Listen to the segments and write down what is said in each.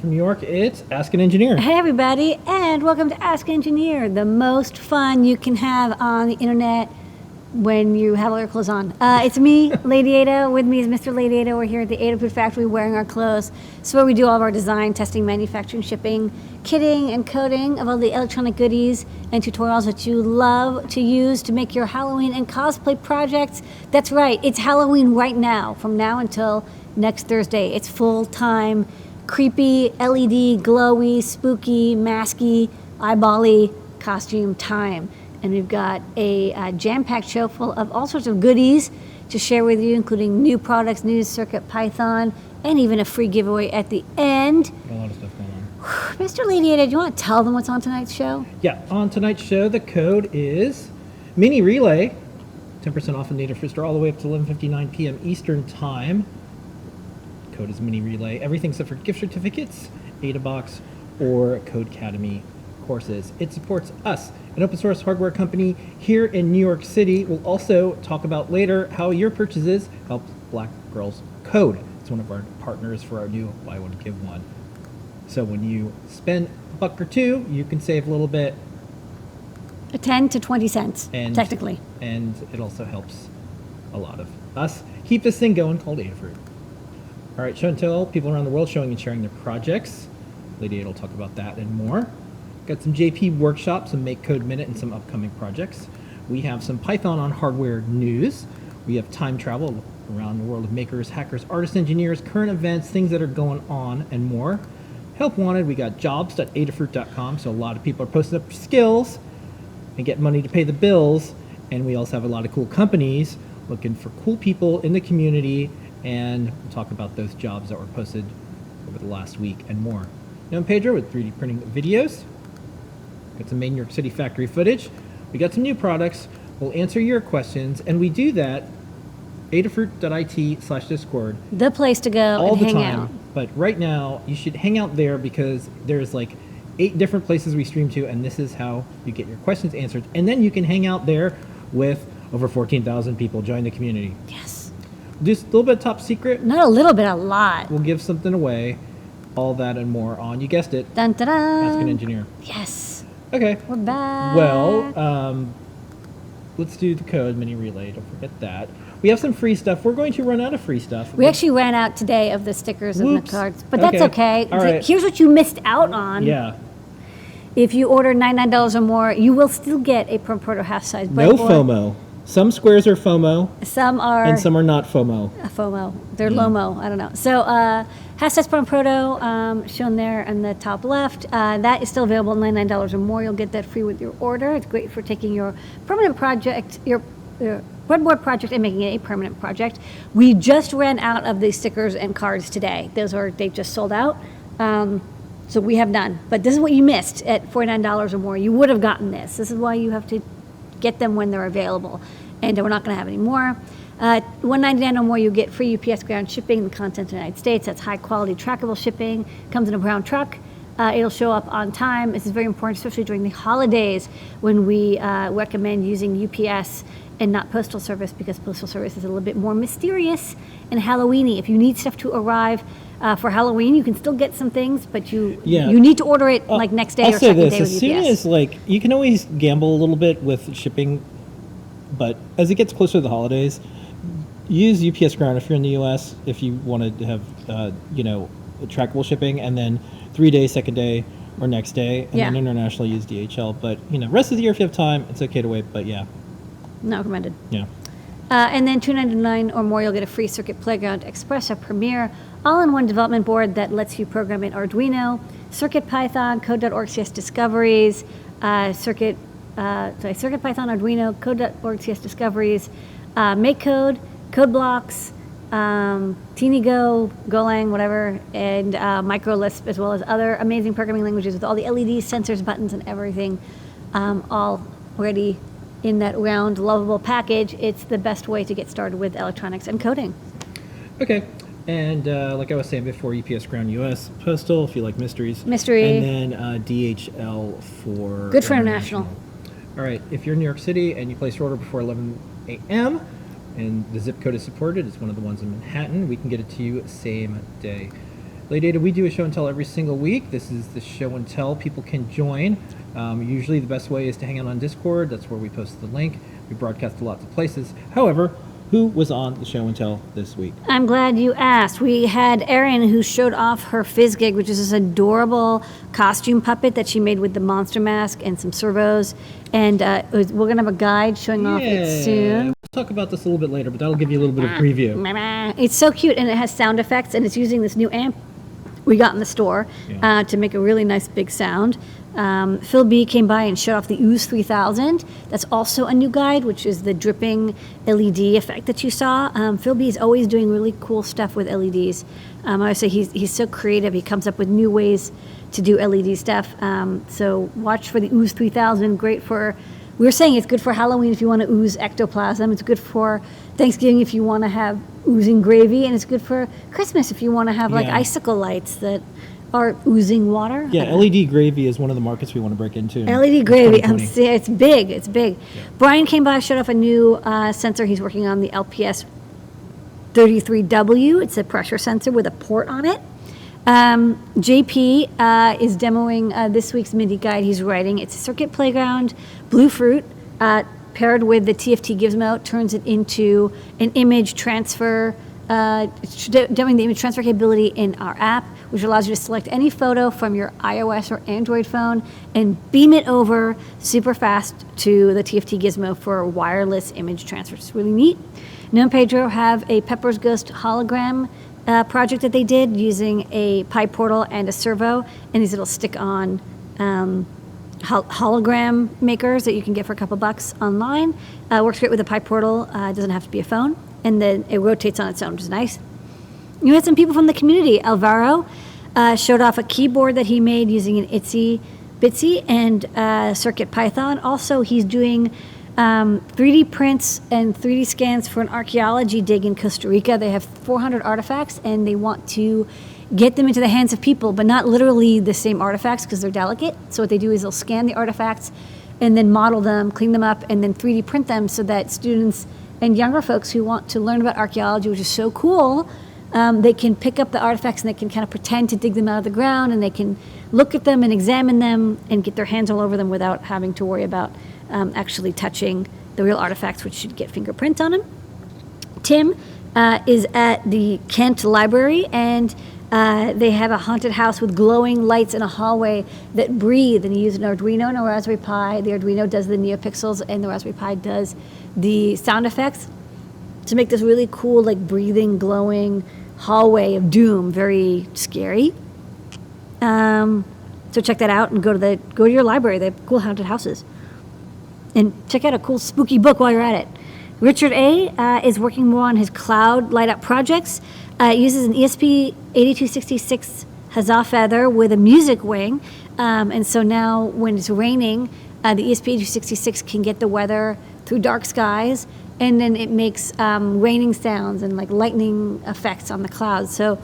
from New York, it's Ask an Engineer. Hey everybody, and welcome to Ask Engineer, the most fun you can have on the internet when you have all your clothes on. It's me, Lady Ada. With me is Mr. Lady Ada. We're here at the Adafruit factory wearing our clothes. It's where we do all of our design, testing, manufacturing, shipping, kitting, and coding of all the electronic goodies and tutorials that you love to use to make your Halloween and cosplay projects. That's right, it's Halloween right now, from now until next Thursday. It's full-time, creepy, LED, glowy, spooky, masky, eyeball-y costume time. And we've got a jam-packed show full of all sorts of goodies to share with you, including new products, news, CircuitPython, and even a free giveaway at the end. A lot of stuff going on. Mr. Lady Ada, do you want to tell them what's on tonight's show? Yeah, on tonight's show, the code is Mini Relay, 10% off in Adafruit store all the way up to 11:59 p.m. Eastern Time. Code is Mini Relay. Everything except for gift certificates, AdaBox, or Codecademy courses. It supports us, an open source hardware company here in New York City. We'll also talk about later how your purchases help Black girls code. It's one of our partners for our new Buy One, Give One. So when you spend $1 or $2, you can save a little bit. 10 to 20 cents, technically. And it also helps a lot of us keep this thing going called Adafruit. All right, show and tell, people around the world showing and sharing their projects. Lady Ada will talk about that and more. Got some JP workshops, some MakeCode Minute, and some upcoming projects. We have some Python on hardware news. We have time travel around the world of makers, hackers, artists, engineers, current events, things that are going on, and more. Help wanted, we got jobs.adafruit.com, so a lot of people are posting up skills and getting money to pay the bills. And we also have a lot of cool companies looking for cool people in the community, and we'll talk about those jobs that were posted over the last week and more. Now I'm Pedro with 3D printing videos. Got some main New York City factory footage. We got some new products. We'll answer your questions, and we do that adafruit.it/discord. The place to go all and the hang time. out. But right now, you should hang out there because there's like 8 different places we stream to, and this is how you get your questions answered. And then you can hang out there with over 14,000 people. Join the community. Yes. Just a little bit of top secret. Not a little bit, a lot. We'll give something away. All that and more on, you guessed it, Dun, dun, dun. Ask an Engineer. Yes. Okay. We're back. Well, let's do the code Mini Relay. Don't forget that. We have some free stuff. We're going to run out of free stuff. We actually ran out today of the stickers and the cards, but that's Okay. okay. All right. Here's what you missed out on. Yeah. If you order $99 or more, you will still get a Proto half-size No breadboard. FOMO. Some squares are FOMO, Some are and some are not FOMO. FOMO. They're LOMO. I don't know. So half-size Proto shown there in the top left. That is still available at $99 or more. You'll get that free with your order. It's great for taking your permanent project, your breadboard project, and making it a permanent project. We just ran out of the stickers and cards today. They just sold out. So we have none. But this is what you missed at $49 or more. You would have gotten this. This is why you have to get them when they're available. And we're not going to have any more. $199 or more, you get free UPS ground shipping in the continental United States. That's high quality trackable shipping. Comes in a brown truck. It'll show up on time. This is very important, especially during the holidays when we recommend using UPS and not Postal Service, because Postal Service is a little bit more mysterious and Halloweeny. If you need stuff to arrive for Halloween, you can still get some things, but you need to order it like next day or second day with UPS. As soon as, like, you can always gamble a little bit with shipping, but as it gets closer to the holidays, use UPS ground if you're in the U.S. if you wanted to have trackable shipping, and then 3 days, second day, or next day, and then internationally use DHL. But rest of the year if you have time, it's okay to wait. But not recommended. Yeah. And then $299 or more, you'll get a free Circuit Playground Express or Premiere all-in-one development board that lets you program in Arduino, CircuitPython, Code.org/CS Discoveries, CircuitPython, Arduino, Code.org/CS Discoveries, MakeCode, Code Blocks, TinyGo, Golang, whatever, and MicroLisp, as well as other amazing programming languages with all the LEDs, sensors, buttons, and everything, all ready in that round, lovable package. It's the best way to get started with electronics and coding. Okay. And like I was saying before, UPS Ground US, Postal if you like mysteries. Mystery. And then DHL for good for international. All right. If you're in New York City and you place your order before 11 a.m. and the zip code is supported, it's one of the ones in Manhattan, we can get it to you same day. Lady Ada, we do a show and tell every single week. This is the show and tell. People can join. Usually the best way is to hang out on Discord. That's where we post the link. We broadcast to lots of places. However, who was on the show and tell this week? I'm glad you asked. We had Erin, who showed off her Fizzgig, which is this adorable costume puppet that she made with the monster mask and some servos. And we're going to have a guide showing off it soon. We'll talk about this a little bit later, but that'll give you a little bit of preview. It's so cute, and it has sound effects, and it's using this new amp we got in the store to make a really nice big sound. Phil B came by and showed off the Ooze 3000. That's also a new guide, which is the dripping LED effect that you saw. Phil B is always doing really cool stuff with LEDs. I would say he's so creative. He comes up with new ways to do LED stuff. So watch for the Ooze 3000. Great for, we were saying it's good for Halloween if you want to ooze ectoplasm. It's good for Thanksgiving if you want to have oozing gravy. And it's good for Christmas if you want to have like icicle lights that are oozing water. Yeah, LED gravy is one of the markets we want to break into. LED gravy, it's big, it's big. Yeah. Brian came by, showed off a new sensor he's working on, the LPS 33W. It's a pressure sensor with a port on it. JP is demoing this week's MIDI guide he's writing. It's a circuit playground, Blue Fruit, paired with the TFT Gizmo, turns it into an image transfer, demoing the image transfer capability in our app, which allows you to select any photo from your iOS or Android phone and beam it over super fast to the TFT Gizmo for wireless image transfer. It's really neat. Noah and Pedro have a Pepper's Ghost hologram project that they did using a Pi Portal and a servo and these little stick-on hologram makers that you can get for a couple bucks online. Works great with a Pi Portal. It doesn't have to be a phone. And then it rotates on its own, which is nice. You had some people from the community. Alvaro showed off a keyboard that he made using an Itsy Bitsy and CircuitPython. Also, he's doing 3D prints and 3D scans for an archaeology dig in Costa Rica. They have 400 artifacts, and they want to get them into the hands of people, but not literally the same artifacts because they're delicate. So what they do is they'll scan the artifacts and then model them, clean them up, and then 3D print them so that students and younger folks who want to learn about archaeology, which is so cool, they can pick up the artifacts and they can kind of pretend to dig them out of the ground, and they can look at them and examine them and get their hands all over them without having to worry about actually touching the real artifacts, which should get fingerprints on them. Tim is at the Kent Library, and they have a haunted house with glowing lights in a hallway that breathe, and he used an Arduino and a Raspberry Pi. The Arduino does the NeoPixels, and the Raspberry Pi does the sound effects to make this really cool, like breathing, glowing hallway of doom. Very scary. So check that out and go to your library. They have cool haunted houses, and check out a cool spooky book while you're at it. Richard A. Is working more on his cloud light up projects. Uses an ESP8266 Huzzah Feather with a music wing, and so now when it's raining, the ESP8266 can get the weather through dark skies, and then it makes raining sounds and like lightning effects on the clouds. So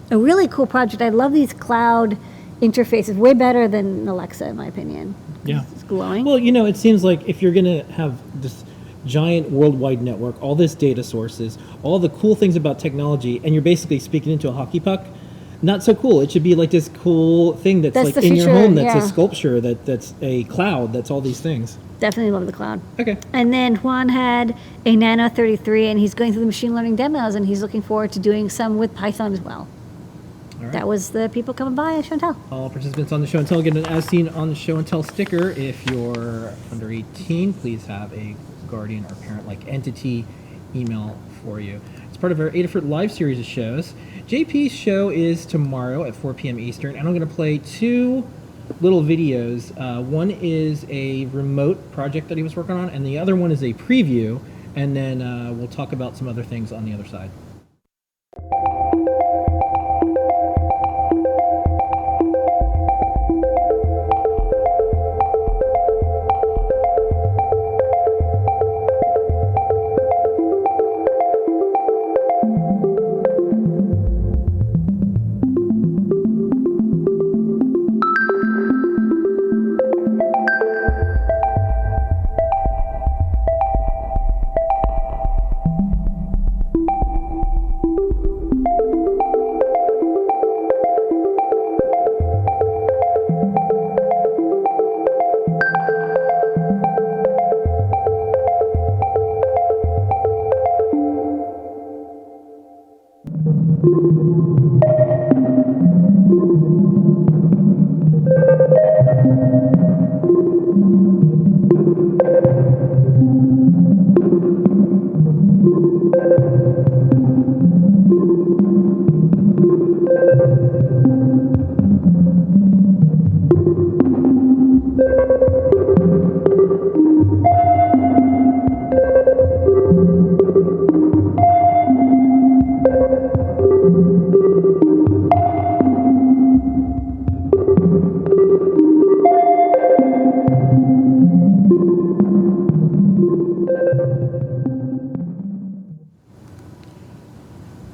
a really cool project. I love these cloud interfaces, way better than Alexa in my opinion. Yeah. It's glowing. Well, it seems like if you're going to have this giant worldwide network, all this data sources, all the cool things about technology, and you're basically speaking into a hockey puck, not so cool. It should be like this cool thing that's like in your home, that's a sculpture, that's a cloud, that's all these things. Definitely love the cloud. Okay. And then Juan had a Nano 33, and he's going through the machine learning demos, and he's looking forward to doing some with Python as well. All right. That was the people coming by at Show and Tell. All participants on the Show and Tell get an As Seen on the Show and Tell sticker. If you're under 18, please have a guardian or parent-like entity email for you. It's part of our Adafruit live series of shows. JP's show is tomorrow at 4 p.m. Eastern, and I'm going to play two little videos. One is a remote project that he was working on, and the other one is a preview, and then we'll talk about some other things on the other side.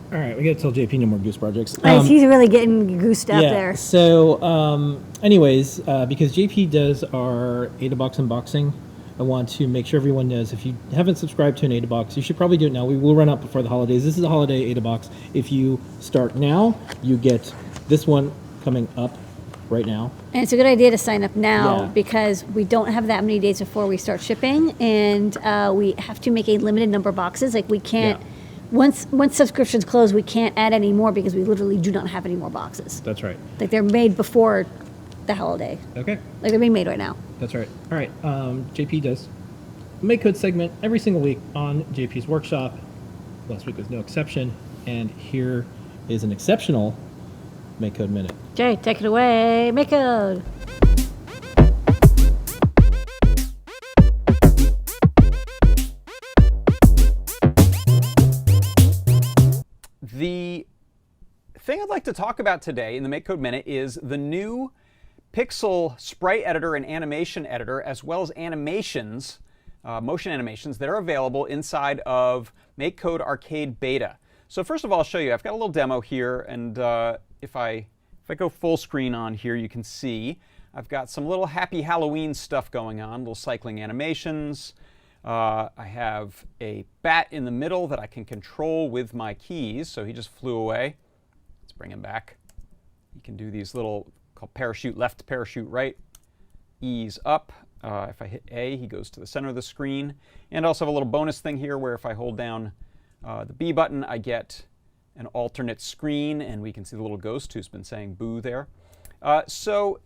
All right, we got to tell JP no more goose projects. Nice, he's really getting goosed out yeah, there. So, anyways, because JP does our AdaBox unboxing, I want to make sure everyone knows if you haven't subscribed to an AdaBox, you should probably do it now. We will run out before the holidays. This is a holiday AdaBox. If you start now, you get this one coming up right now. And it's a good idea to sign up now Yeah. because we don't have that many days before we start shipping, and we have to make a limited number of boxes. Like we can't, Yeah. once subscriptions close, we can't add any more because we literally do not have any more boxes. That's right. Like they're made before the holiday. Okay. Like they're being made right now. That's right. All right. JP does a MakeCode segment every single week on JP's workshop. Last week was no exception. And here is an exceptional MakeCode minute. Jay, take it away. MakeCode. The thing I'd like to talk about today in the MakeCode Minute is the new Pixel sprite editor and animation editor, as well as animations, motion animations that are available inside of MakeCode Arcade Beta. So first of all, I'll show you. I've got a little demo here, and if I go full screen on here, you can see I've got some little Happy Halloween stuff going on, little cycling animations. I have a bat in the middle that I can control with my keys, so he just flew away. Let's bring him back. You can do these little, called parachute left, parachute right, ease up. If I hit A, he goes to the center of the screen. And I also have a little bonus thing here where if I hold down the B button, I get an alternate screen, and we can see the little ghost who's been saying boo there. So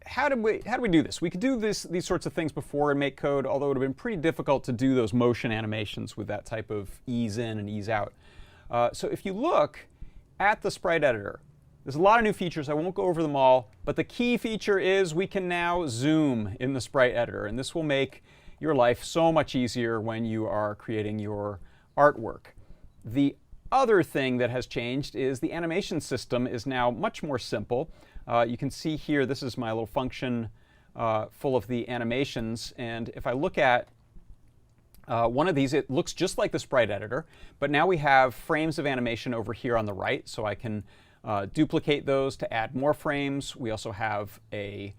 how do we do this? We could do these sorts of things before in MakeCode, although it would have been pretty difficult to do those motion animations with that type of ease in and ease out. So if you look at the sprite editor, there's a lot of new features. I won't go over them all, but the key feature is we can now zoom in the sprite editor, and this will make your life so much easier when you are creating your artwork. The other thing that has changed is the animation system is now much more simple. You can see here, this is my little function full of the animations, and if I look at one of these, it looks just like the sprite editor, but now we have frames of animation over here on the right, so I can duplicate those to add more frames. We also have a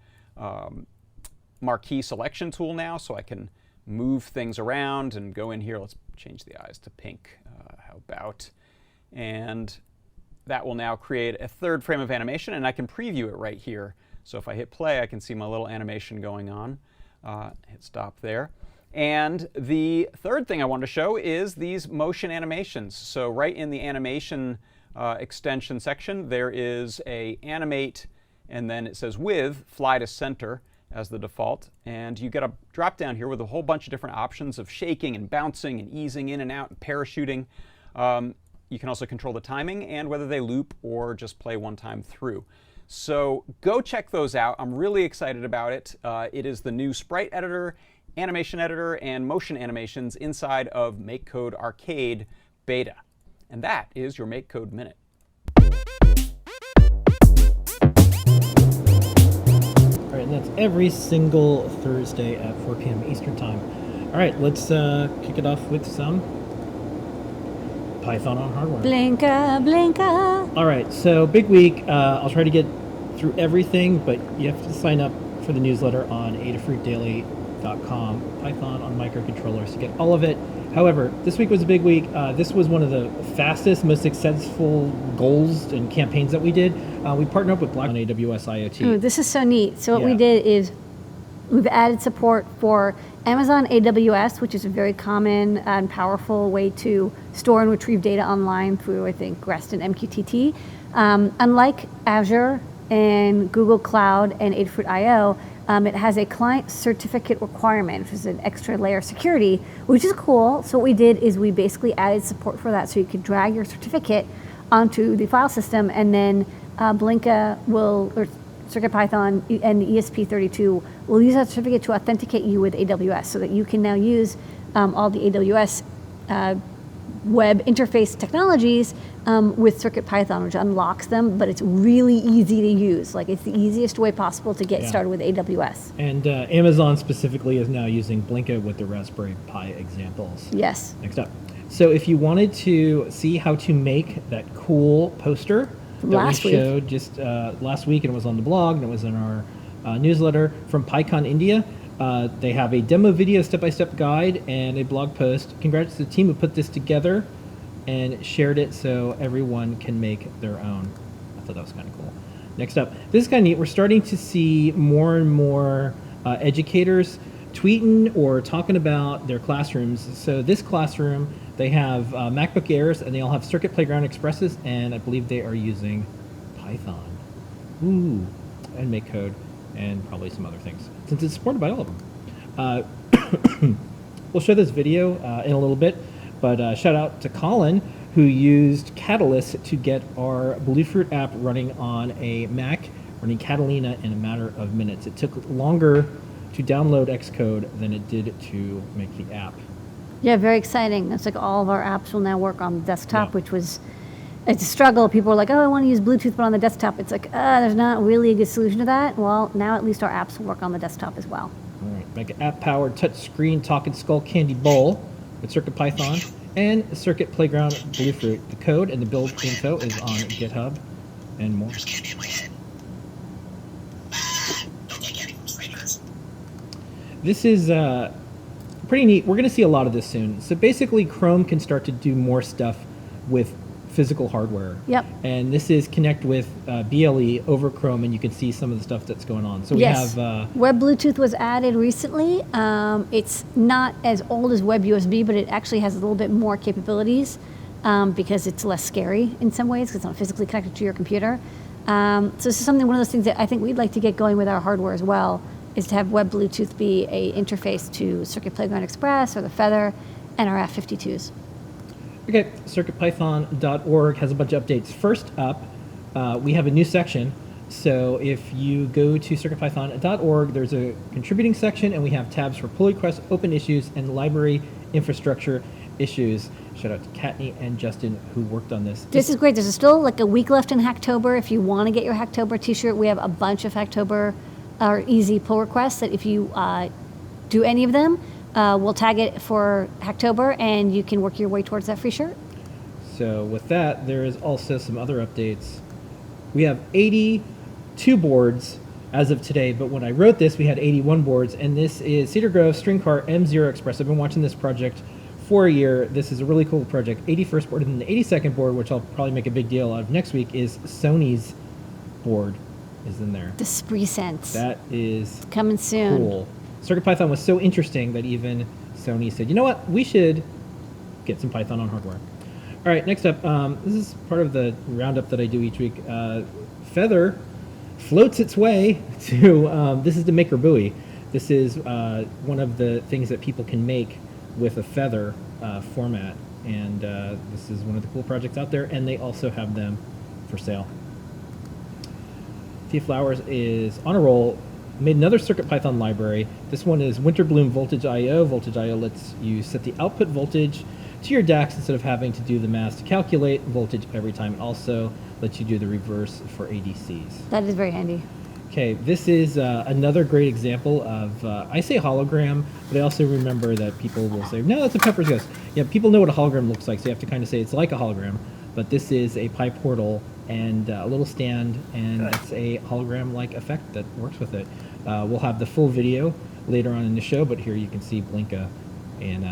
marquee selection tool now, so I can move things around and go in here. Let's change the eyes to pink. How about? And that will now create a third frame of animation, and I can preview it right here. So if I hit play, I can see my little animation going on. Hit stop there. And the third thing I wanted to show is these motion animations. So right in the animation extension section, there is a animate, and then it says with fly to center as the default. And you get a drop down here with a whole bunch of different options of shaking and bouncing and easing in and out and parachuting. You can also control the timing and whether they loop or just play one time through. So go check those out. I'm really excited about it. It is the new sprite editor, animation editor, and motion animations inside of MakeCode Arcade Beta. And that is your MakeCode Minute. All right, and that's every single Thursday at 4 p.m. Eastern Time. All right, let's kick it off with some Python on hardware. Blinka, blinka. All right, so big week. I'll try to get through everything, but you have to sign up for the newsletter on adafruitdaily.com, Python on microcontrollers to get all of it. However, this week was a big week. This was one of the fastest, most successful goals and campaigns that we did. We partnered up with Black on AWS IoT. Ooh, this is so neat. So what we Yeah. did is we've added support for Amazon AWS, which is a very common and powerful way to store and retrieve data online through, I think, REST and MQTT. Unlike Azure and Google Cloud and Adafruit IO, it has a client certificate requirement, which is an extra layer of security, which is cool. So what we did is we basically added support for that, so you could drag your certificate onto the file system, and then Blinka will, or CircuitPython and the ESP32 will use that certificate to authenticate you with AWS so that you can now use all the AWS web interface technologies with CircuitPython, which unlocks them, but it's really easy to use. Like, it's the easiest way possible to get started with AWS. And Amazon specifically is now using Blinka with the Raspberry Pi examples. Yes. Next up. So if you wanted to see how to make that cool poster that we showed just last week, and it was on the blog, and it was in our newsletter from PyCon India, they have a demo video, step-by-step guide, and a blog post. Congrats to the team who put this together and shared it so everyone can make their own. I thought that was kind of cool. Next up, this is kind of neat. We're starting to see more and more educators tweeting or talking about their classrooms. So this classroom, they have MacBook Airs, and they all have Circuit Playground Expresses, and I believe they are using Python. Ooh, and MakeCode, and probably some other things, since it's supported by all of them. We'll show this video in a little bit, but shout out to Colin, who used Catalyst to get our Bluefruit app running on a Mac, running Catalina in a matter of minutes. It took longer to download Xcode than it did to make the app. Yeah, very exciting. It's like all of our apps will now work on the desktop, which was, it's a struggle. People are like, oh, I want to use Bluetooth, but on the desktop. It's like, there's not really a good solution to that. Well, now at least our apps will work on the desktop as well. All right, make an app-powered touchscreen talking skull candy bowl with CircuitPython and Circuit Playground Bluefruit. The code and the build info is on GitHub and more. This is pretty neat. We're going to see a lot of this soon. So basically, Chrome can start to do more stuff with physical hardware. Yep. And this is connect with BLE over Chrome, and you can see some of the stuff that's going on. So we have Web Bluetooth was added recently. It's not as old as Web USB, but it actually has a little bit more capabilities because it's less scary in some ways because it's not physically connected to your computer. So this is something, one of those things that I think we'd like to get going with our hardware as well, is to have Web Bluetooth be a interface to Circuit Playground Express or the Feather and our F52s. Okay, CircuitPython.org has a bunch of updates. First up, we have a new section. So if you go to CircuitPython.org, there's a contributing section, and we have tabs for pull requests, open issues, and library infrastructure issues. Shout out to Katney and Justin who worked on this. This is great. There's still like a week left in Hacktober. If you want to get your Hacktober t-shirt, we have a bunch of Hacktober or easy pull requests that if you do any of them, we'll tag it for Hacktober, and you can work your way towards that free shirt. So with that, there is also some other updates. We have 82 boards as of today, but when I wrote this, we had 81 boards, and this is Cedar Grove String Car M0 Express. I've been watching this project for a year. This is a really cool project. 81st board, and then the 82nd board, which I'll probably make a big deal out of next week, is Sony's board is in there. The Spree Sense. That is coming soon. Cool. CircuitPython was so interesting that even Sony said, you know what, we should get some Python on hardware. All right, next up, this is part of the roundup that I do each week. Feather floats its way to, this is the Maker buoy. This is one of the things that people can make with a Feather format. And this is one of the cool projects out there, and they also have them for sale. T Flowers is on a roll. Made another CircuitPython library. This one is Winterbloom Voltage IO. Voltage IO lets you set the output voltage to your DACs instead of having to do the math to calculate voltage every time. It also lets you do the reverse for ADCs. That is very handy. Okay, this is another great example of, I say hologram, but I also remember that people will say, no, that's a Pepper's Ghost. Yeah, people know what a hologram looks like, so you have to kind of say it's like a hologram, but this is a PyPortal and a little stand, and it's a hologram-like effect that works with it. We'll have the full video later on in the show, but here you can see Blinka in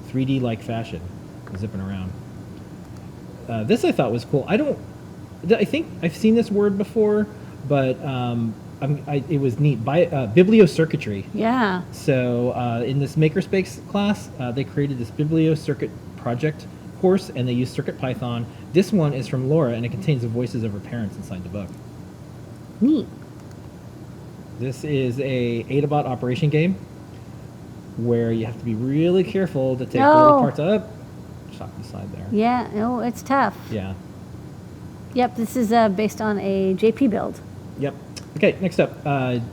3D-like fashion zipping around. This I thought was cool. I think I've seen this word before, but it was neat. Bibliocircuitry. Yeah. So in this Makerspace class, they created this Bibliocircuit project course, and they used CircuitPython. This one is from Laura, and it contains the voices of her parents inside the book. Neat. This is a AdaBot operation game where you have to be really careful to take little parts up. Shock the side there. Yeah, no, it's tough. Yeah. Yep, this is based on a JP build. Yep. Okay, next up,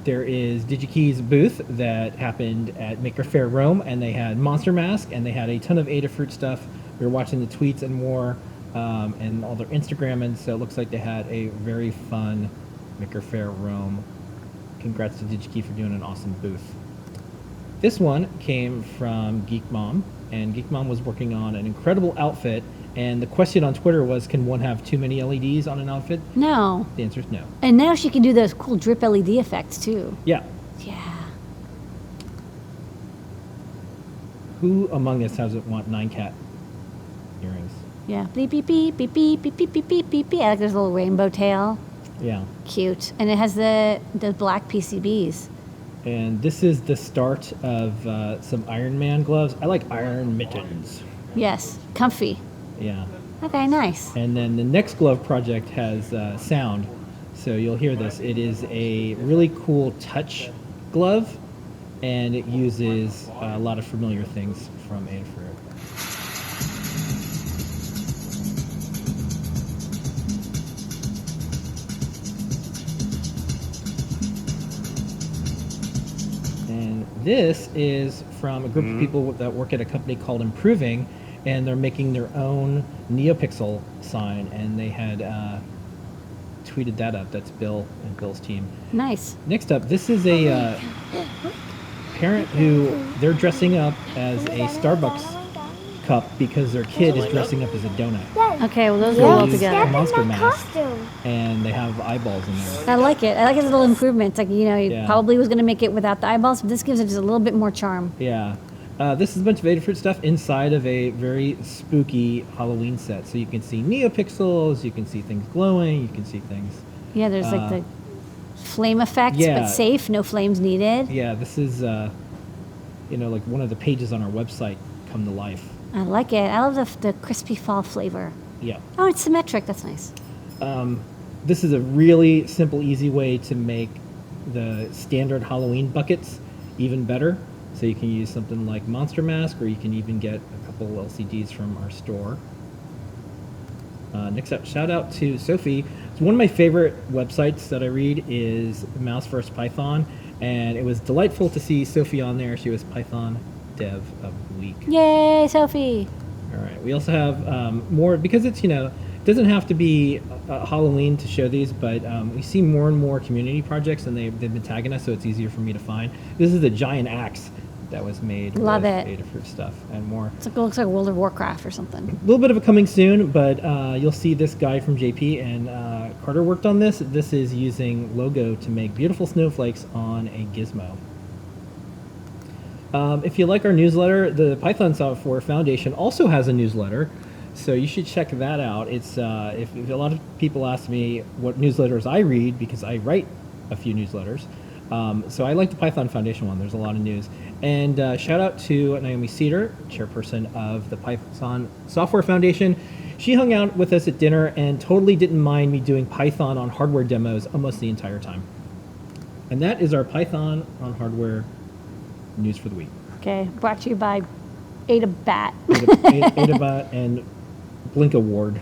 there is DigiKey's booth that happened at Maker Faire Rome, and they had Monster Mask, and they had a ton of Adafruit stuff. We were watching the tweets and more, and all their Instagram, and so it looks like they had a very fun Maker Faire Rome. Congrats to DigiKey for doing an awesome booth. This one came from Geek Mom, and Geek Mom was working on an incredible outfit. And the question on Twitter was, can one have too many LEDs on an outfit? No. The answer is no. And now she can do those cool drip LED effects too. Yeah. Yeah. Who among us doesn't want 9 cat earrings? Yeah. Beep, beep, beep, beep, beep, beep, beep, beep, beep, beep, beep. I like this little rainbow tail. Yeah. Cute. And it has the black PCBs. And this is the start of some Iron Man gloves. I like iron mittens. Yes. Comfy. Yeah. Okay, nice. And then the next glove project has sound. So you'll hear this. It is a really cool touch glove, and it uses a lot of familiar things from Adafruit. And this is from a group of people that work at a company called Improving, and they're making their own NeoPixel sign, and they had tweeted that up. That's Bill and Bill's team. Nice. Next up, this is a parent who they're dressing up as a Starbucks cup because their kid is dressing up as a donut. Okay, well those They go well use a together. monster mask, and they have eyeballs in there. I like it. I like his little improvements. Like, you know, he Yeah. probably was going to make it without the eyeballs, but this gives it just a little bit more charm. Yeah. This is a bunch of Adafruit stuff inside of a very spooky Halloween set. So you can see NeoPixels, you can see things glowing, you can see things. Yeah, there's like the flame effects, yeah. but safe, no flames needed. Yeah, this is, like one of the pages on our website come to life. I like it. I love the crispy fall flavor. Yeah. Oh, it's symmetric. That's nice. This is a really simple, easy way to make the standard Halloween buckets even better. So you can use something like Monster Mask, or you can even get a couple LCDs from our store. Next up, shout out to Sophie. So one of my favorite websites that I read is Mouse vs. Python, and it was delightful to see Sophie on there. She was Python Dev of the Week. Yay, Sophie! All right. We also have more, because it's, it doesn't have to be Halloween to show these, but we see more and more community projects, and they've been tagging us, so it's easier for me to find. This is the giant axe that was made Love with it. Adafruit stuff and more. It looks like World of Warcraft or something. A little bit of a coming soon, but you'll see this guy from JP, and Carter worked on this. This is using Logo to make beautiful snowflakes on a gizmo. If you like our newsletter, the Python Software Foundation also has a newsletter, so you should check that out. It's if a lot of people ask me what newsletters I read, because I write a few newsletters. So I like the Python Foundation one. There's a lot of news. And shout out to Naomi Cedar, chairperson of the Python Software Foundation. She hung out with us at dinner and totally didn't mind me doing Python on hardware demos almost the entire time. And that is our Python on hardware news for the week. Okay, brought to you by AdaBat. AdaBot and Blink Award.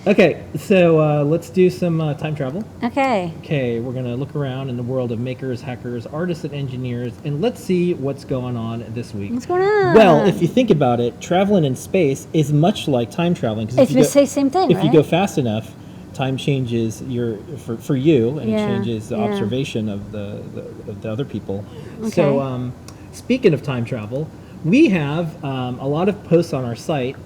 Okay, so let's do some time travel. Okay. Okay, we're going to look around in the world of makers, hackers, artists, and engineers, and let's see what's going on this week. What's going on? Well, if you think about it, traveling in space is much like time traveling. It's the same thing, If you go fast enough, time changes for you, and Yeah, it changes the yeah. observation of the other people. Okay. So, speaking of time travel, we have a lot of posts on our site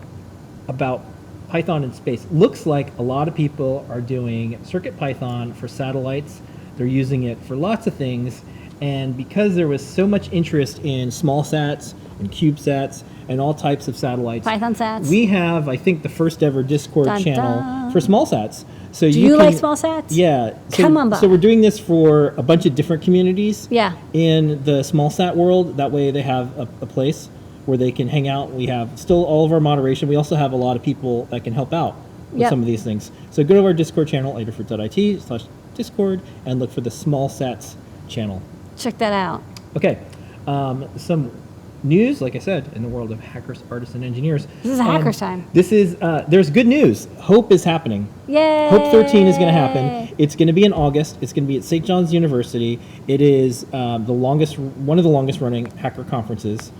about Python in space. Looks like a lot of people are doing CircuitPython for satellites. They're using it for lots of things. And because there was so much interest in small sats and CubeSats and all types of satellites, Python sats. we have, I think, the first ever Discord Dun, channel dun. for small sats. So Do you like small sats? Yeah. So, Come on by. So we're doing this for a bunch of different communities. Yeah. In the small sat world. That way they have a place where they can hang out. We have still all of our moderation. We also have a lot of people that can help out with Yep. some of these things. So go to our Discord channel, adafruit.it/Discord, and look for the small sats channel. Check that out. Okay, some news, like I said, in the world of hackers, artists, and engineers. This is a hackers time. This is, there's good news. Hope is happening. Yay! Hope 13 is going to happen. It's going to be in August. It's going to be at St. John's University. It is one of the longest running hacker conferences.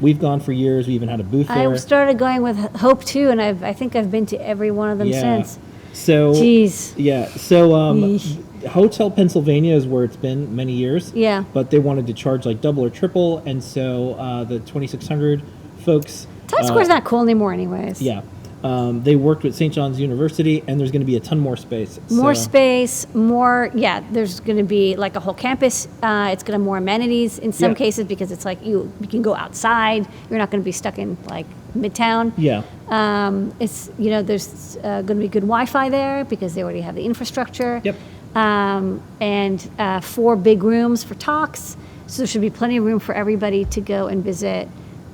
We've gone for years. We even had a booth there. I started going with Hope too, and I think I've been to every one of them since. So, jeez. Yeah. So, Hotel Pennsylvania is where it's been many years. Yeah. But they wanted to charge like double or triple, and so the 2600 folks. Times Square's not cool anymore, anyways. Yeah. They worked with St. John's University, and there's going to be a ton more space. More space, there's going to be like a whole campus. It's going to have more amenities in some cases because it's like you can go outside. You're not going to be stuck in like Midtown. Yeah. It's, there's going to be good Wi-Fi there because they already have the infrastructure. Yep. And 4 big rooms for talks. So there should be plenty of room for everybody to go and visit.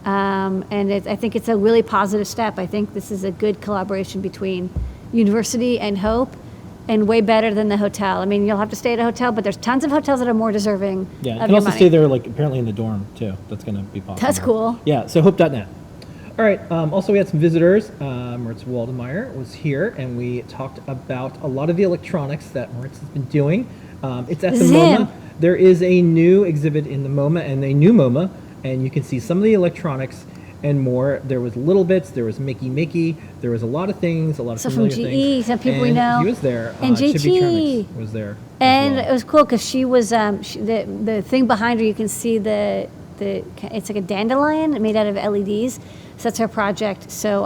And I think it's a really positive step. I think this is a good collaboration between university and Hope, and way better than the hotel. I mean, you'll have to stay at a hotel, but there's tons of hotels that are more deserving Yeah, you of can your also money. stay there, like apparently in the dorm too. That's going to be possible. That's cool. Yeah, so hope.net. All right. Also, we had some visitors. Moritz Waldemeyer was here, and we talked about a lot of the electronics that Moritz has been doing. It's at This the is MoMA. him. There is a new exhibit in the MoMA and a new MoMA, and you can see some of the electronics and more. There was Little Bits, there was Mickey, there was a lot of things, a lot of So from familiar GE, things. some people we And know. He was there. And Chibi JT. Tremix was there. And as well. it was cool because she was the thing behind her. You can see it's like a dandelion made out of LEDs. So that's her project. So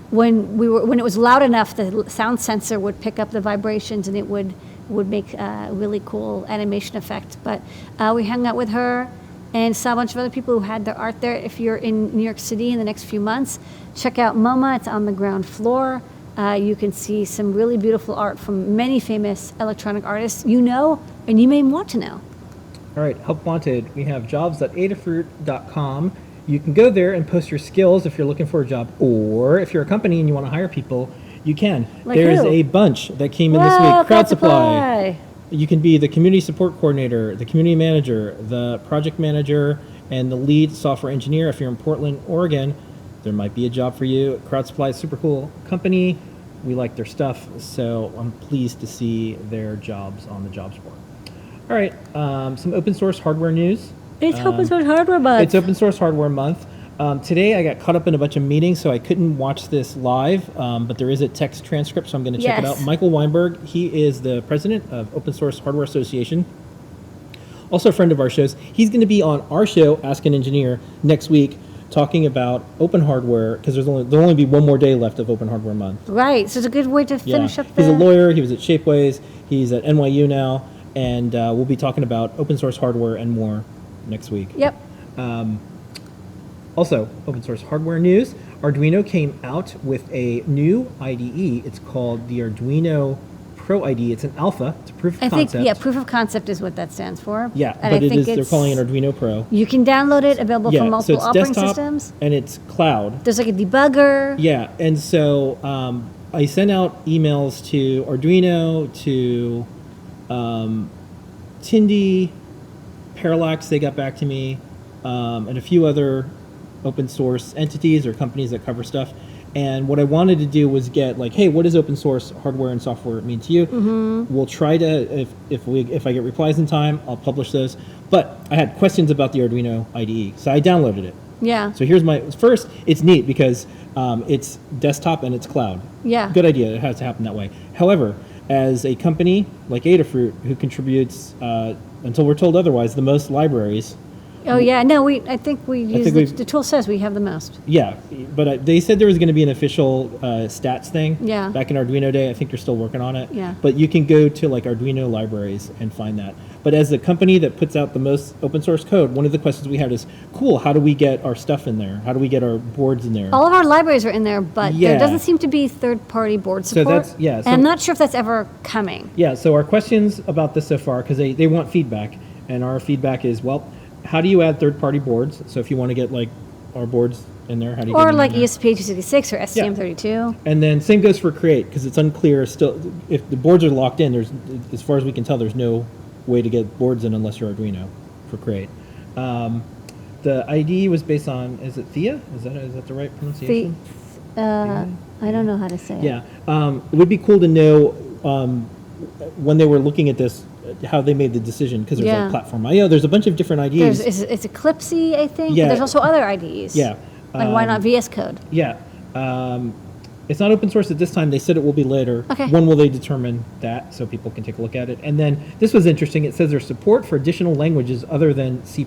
when it was loud enough, the sound sensor would pick up the vibrations and it would make a really cool animation effect. But we hung out with her and saw a bunch of other people who had their art there. If you're in New York City in the next few months, check out MoMA. It's on the ground floor. You can see some really beautiful art from many famous electronic artists you know and you may want to know. All right, Help Wanted. We have jobs.adafruit.com. You can go there and post your skills if you're looking for a job, or if you're a company and you want to hire people, you can. Like There's who? a bunch that came in Whoa, this week. Crowd Supply. Supply. You can be the community support coordinator, the community manager, the project manager, and the lead software engineer. If you're in Portland, Oregon, there might be a job for you. Crowd Supply is a super cool company. We like their stuff, so I'm pleased to see their jobs on the jobs board. All right, some open source hardware news. It's open source hardware month. It's open source hardware month. Today I got caught up in a bunch of meetings, so I couldn't watch this live, but there is a text transcript, so I'm going to check it Yes. out. Michael Weinberg, he is the president of Open Source Hardware Association, also a friend of our shows. He's going to be on our show, Ask an Engineer, next week, talking about open hardware, because there'll only be one more day left of Open Hardware Month. Right, so it's a good way to finish up the... He's a lawyer. He was at Shapeways. He's at NYU now, and we'll be talking about open source hardware and more next week. Yep. Also, open source hardware news. Arduino came out with a new IDE. It's called the Arduino Pro IDE. It's an alpha. It's a proof of I think, concept. proof of concept is what that stands for. Yeah, And but I it think is. They're calling it Arduino Pro. You can download it, available Yeah, for so multiple it's operating desktop systems. and it's cloud. There's like a debugger. Yeah, and so I sent out emails to Arduino, to Tindy, Parallax. They got back to me, and a few other open source entities or companies that cover stuff. And what I wanted to do was get like, hey, what does open source hardware and software mean to you? Mm-hmm. We'll try to, if I get replies in time, I'll publish those. But I had questions about the Arduino IDE, so I downloaded it. Yeah. So here's my first. It's neat because it's desktop and it's cloud. Yeah. Good idea. It has to happen that way. However, as a company like Adafruit, who contributes, until we're told otherwise, the most libraries. Oh yeah, no, I think we use think the tool says we have the most. Yeah, but they said there was going to be an official stats thing. Yeah. Back in Arduino Day, I think they're still working on it. Yeah. But you can go to like Arduino libraries and find that. But as the company that puts out the most open source code, one of the questions we had is, cool, how do we get our stuff in there? How do we get our boards in there? All of our libraries are in there, but Yeah. there doesn't seem to be third-party board So support. that's- yeah, and so- I'm not sure if that's ever coming. Yeah, so our questions about this so far, because they want feedback, and our feedback is, well, how do you add third-party boards? So if you want to get like our boards in there, how do you get Or them in like there? ESP8266 or STM32. And then same goes for Create, because it's unclear still. If the boards are locked in, there's, as far as we can tell, there's no way to get boards in unless you're Arduino for Create. The IDE was based on, is it Thea? Is that the right pronunciation? I don't know how to say it. Yeah. It would be cool to know when they were looking at this, how they made the decision, because there's Yeah. like Platform IO. There's a bunch of different IDEs. It's Eclipse, I think. Yeah. But there's also other IDEs. Yeah. Like why not VS Code? Yeah. It's not open source at this time. They said it will be later. Okay. When will they determine that so people can take a look at it? And then this was interesting. It says there's support for additional languages other than C++.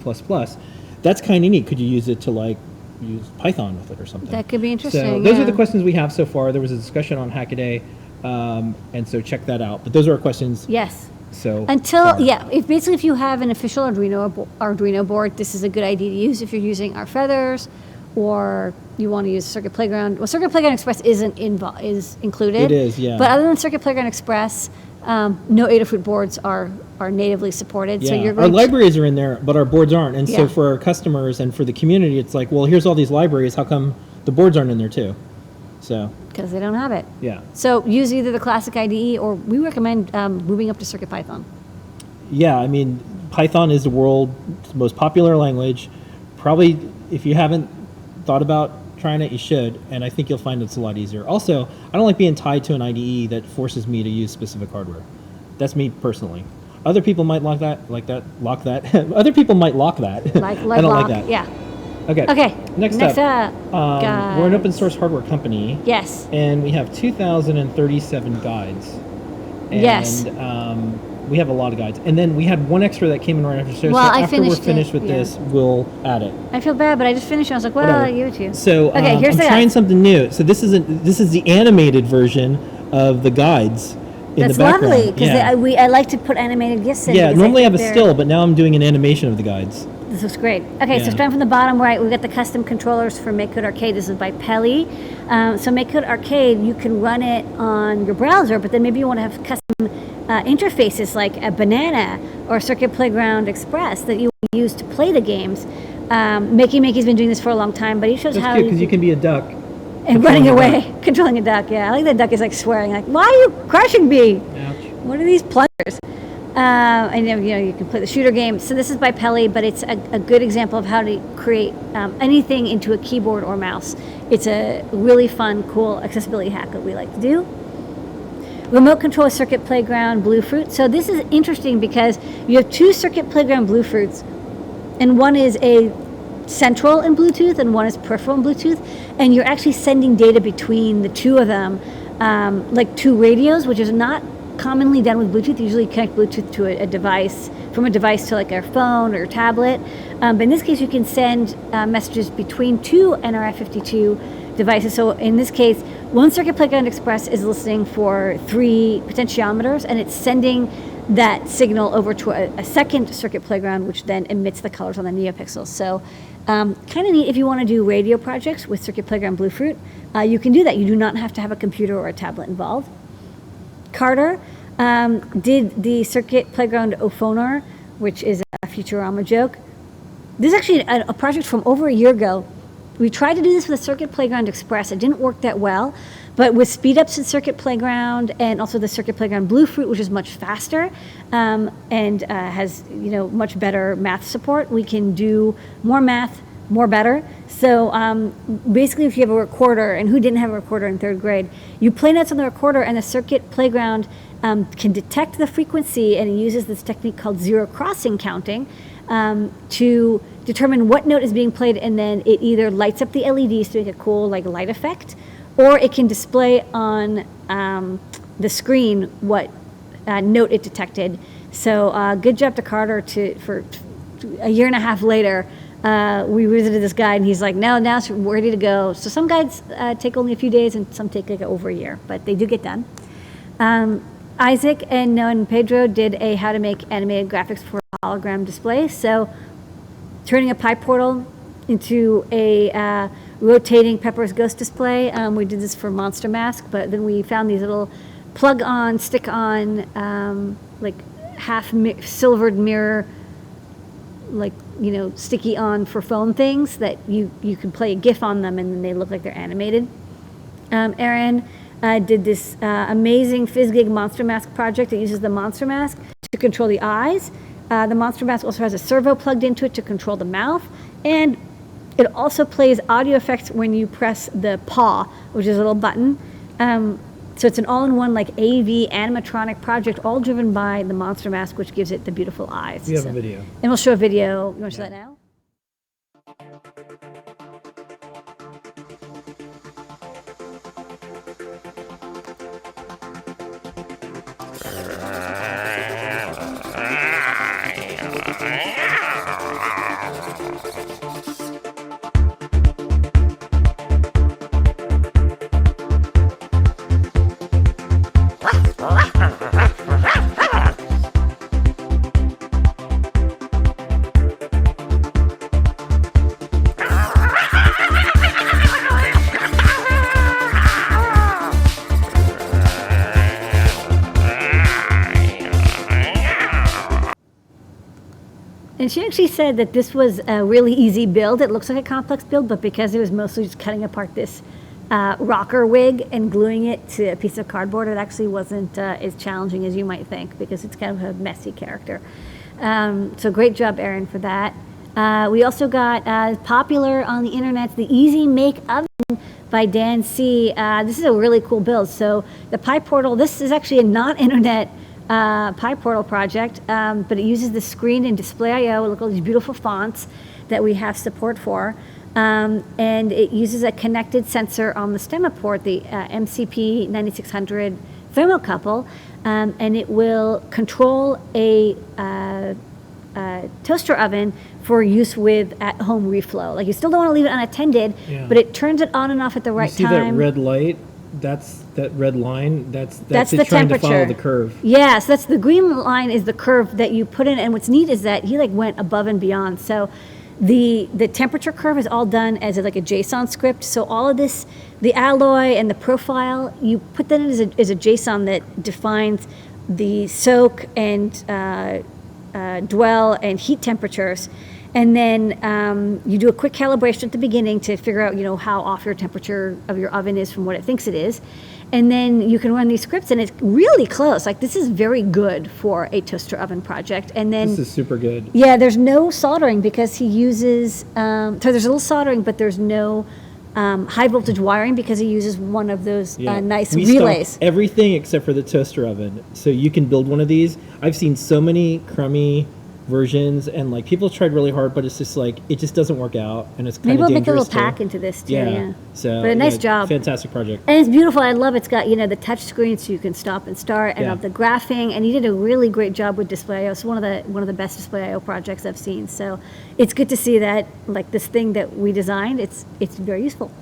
That's kind of neat. Could you use it to like use Python with it or something? That could be interesting. So those are the yeah. questions we have so far. There was a discussion on Hackaday, and so check that out. But those are our questions. Yes. So Until, far. yeah, if you have an official Arduino board, this is a good idea to use if you're using our Feathers or you want to use Circuit Playground. Well, Circuit Playground Express is included. It is, yeah. But other than Circuit Playground Express, no Adafruit boards are natively supported. Yeah. So you're Our going libraries are in there, but our boards aren't. And so Yeah. for our customers and for the community, it's like, well, here's all these libraries. How come the boards aren't in there too? So, because they don't have it. yeah. So use either the classic IDE or we recommend moving up to CircuitPython. Yeah, I mean, Python is the world's most popular language. Probably, if you haven't thought about trying it, you should, and I think you'll find it's a lot easier. Also, I don't like being tied to an IDE that forces me to use specific hardware. That's me personally. Other people might lock that. Other people might lock that. Like I don't lock, like that. Yeah. Okay. Next up, guides. we're an open source hardware company. Yes. And we have 2,037 guides. And, Yes. We have a lot of guides. And then we had one extra that came in right after. So, Well, so I after we're finished it, finished with yeah. this, we'll add it. I feel bad, but I just finished. I was like, well, Whatever. I'll give it to you. So Okay, here's I'm the trying guides. something new. So this is the animated version of the guides in That's the background. lovely because Yeah. I like to put animated GIFs in. Yeah, because normally I have think a they're- still, but now I'm doing an animation of the guides. This looks great. Okay, so Yeah. starting from the bottom right, we've got the custom controllers for MakeCode Arcade. This is by Pelly. So MakeCode Arcade, you can run it on your browser, but then maybe you want to have custom interfaces like a Banana or Circuit Playground Express that you use to play the games. Makey's been doing this for a long time, but he shows That's how good because you can be a duck. and running controlling a away, controlling a duck. Yeah, I like that duck is like swearing, like, "Why are you crushing me? Ouch. What are these plungers?" And then, you can play the shooter game. So this is by Pelly, but it's a good example of how to create anything into a keyboard or mouse. It's a really fun, cool accessibility hack that we like to do. Remote control Circuit Playground Bluefruit. So this is interesting because you have two Circuit Playground Bluefruits, and one is a central in Bluetooth and one is peripheral in Bluetooth, and you're actually sending data between the two of them, like two radios, which is not commonly done with Bluetooth. You usually connect Bluetooth to a device, from a device to like a phone or your tablet. But in this case, you can send messages between two NRF52 devices. So in this case, one Circuit Playground Express is listening for 3 potentiometers, and it's sending that signal over to a second Circuit Playground, which then emits the colors on the NeoPixels. So kind of neat if you want to do radio projects with Circuit Playground Bluefruit. You can do that. You do not have to have a computer or a tablet involved. Carter did the Circuit Playground Ophoner, which is a Futurama joke. This is actually a project from over a year ago. We tried to do this with the Circuit Playground Express. It didn't work that well, but with speed ups in Circuit Playground and also the Circuit Playground Bluefruit, which is much faster and has much better math support, we can do more math, more better. So basically, if you have a recorder, and who didn't have a recorder in 3rd grade, you play notes on the recorder, and the Circuit Playground can detect the frequency, and it uses this technique called zero crossing counting to determine what note is being played, and then it either lights up the LEDs to make a cool light effect, or it can display on the screen what note it detected. So good job to Carter for a year and a half later. We visited this guide, and he's like, now it's ready to go. So some guides take only a few days, and some take over a year, but they do get done. Isaac and Noah and Pedro did a how to make animated graphics for hologram display. So turning a PyPortal into a rotating Pepper's Ghost display. We did this for Monster Mask, but then we found these little plug-on, stick-on, silvered mirror, sticky on for phone things that you can play a GIF on them, and then they look like they're animated. Aaron did this amazing FizzGig Monster Mask project that uses the Monster Mask to control the eyes. The Monster Mask also has a servo plugged into it to control the mouth, And it also plays audio effects when you press the paw, which is a little button. So it's an all-in-one like AV animatronic project, all driven by the monster mask, which gives it the beautiful eyes. We have a video. And we'll show a video. You want to show that now? And she actually said that this was a really easy build. It looks like a complex build, but because it was mostly just cutting apart this rocker wig and gluing it to a piece of cardboard, it actually wasn't as challenging as you might think, because it's kind of a messy character. So great job, Erin, for that. We also got popular on the internet, the Easy Make Oven by Dan C. This is a really cool build. So the Pi Portal, this is actually a non-internet Pi Portal project, but it uses the screen and display I/O. Look at all these beautiful fonts that we have support for. And it uses a connected sensor on the stemma port, the MCP 9600 thermocouple, and it will control a toaster oven for use with at-home reflow. Like, you still don't want to leave it unattended, but it turns it on and off at the right See time. that red light? That red line. That's the it trying temperature. to follow the curve. Yeah, so that's the green line is the curve that you put in. And what's neat is that he like went above and beyond. So the temperature curve is all done as like a JSON script. So all of this, the alloy and the profile, you put that in as a JSON that defines the soak and dwell and heat temperatures. And then you do a quick calibration at the beginning to figure out, how off your temperature of your oven is from what it thinks it is. And then you can run these scripts, and it's really close. Like, this is very good for a toaster oven project. And then This is super good. yeah, there's no soldering because he uses, so there's a little soldering, but there's no high voltage wiring because he uses one of those nice We relays. stock everything except for the toaster oven. So you can build one of these. I've seen so many crummy versions, and like people tried really hard, but it's just like it just doesn't work out, and it's kind Maybe of we'll make a dangerous. little pack into this too. Yeah. So But a nice job. Fantastic project. And it's beautiful. I love it's got, the touch screen so you can stop and start, and the graphing, and he did a really great job with display IO. It's one of the best display IO projects I've seen. So it's good to see that, like, this thing that we designed, it's very useful.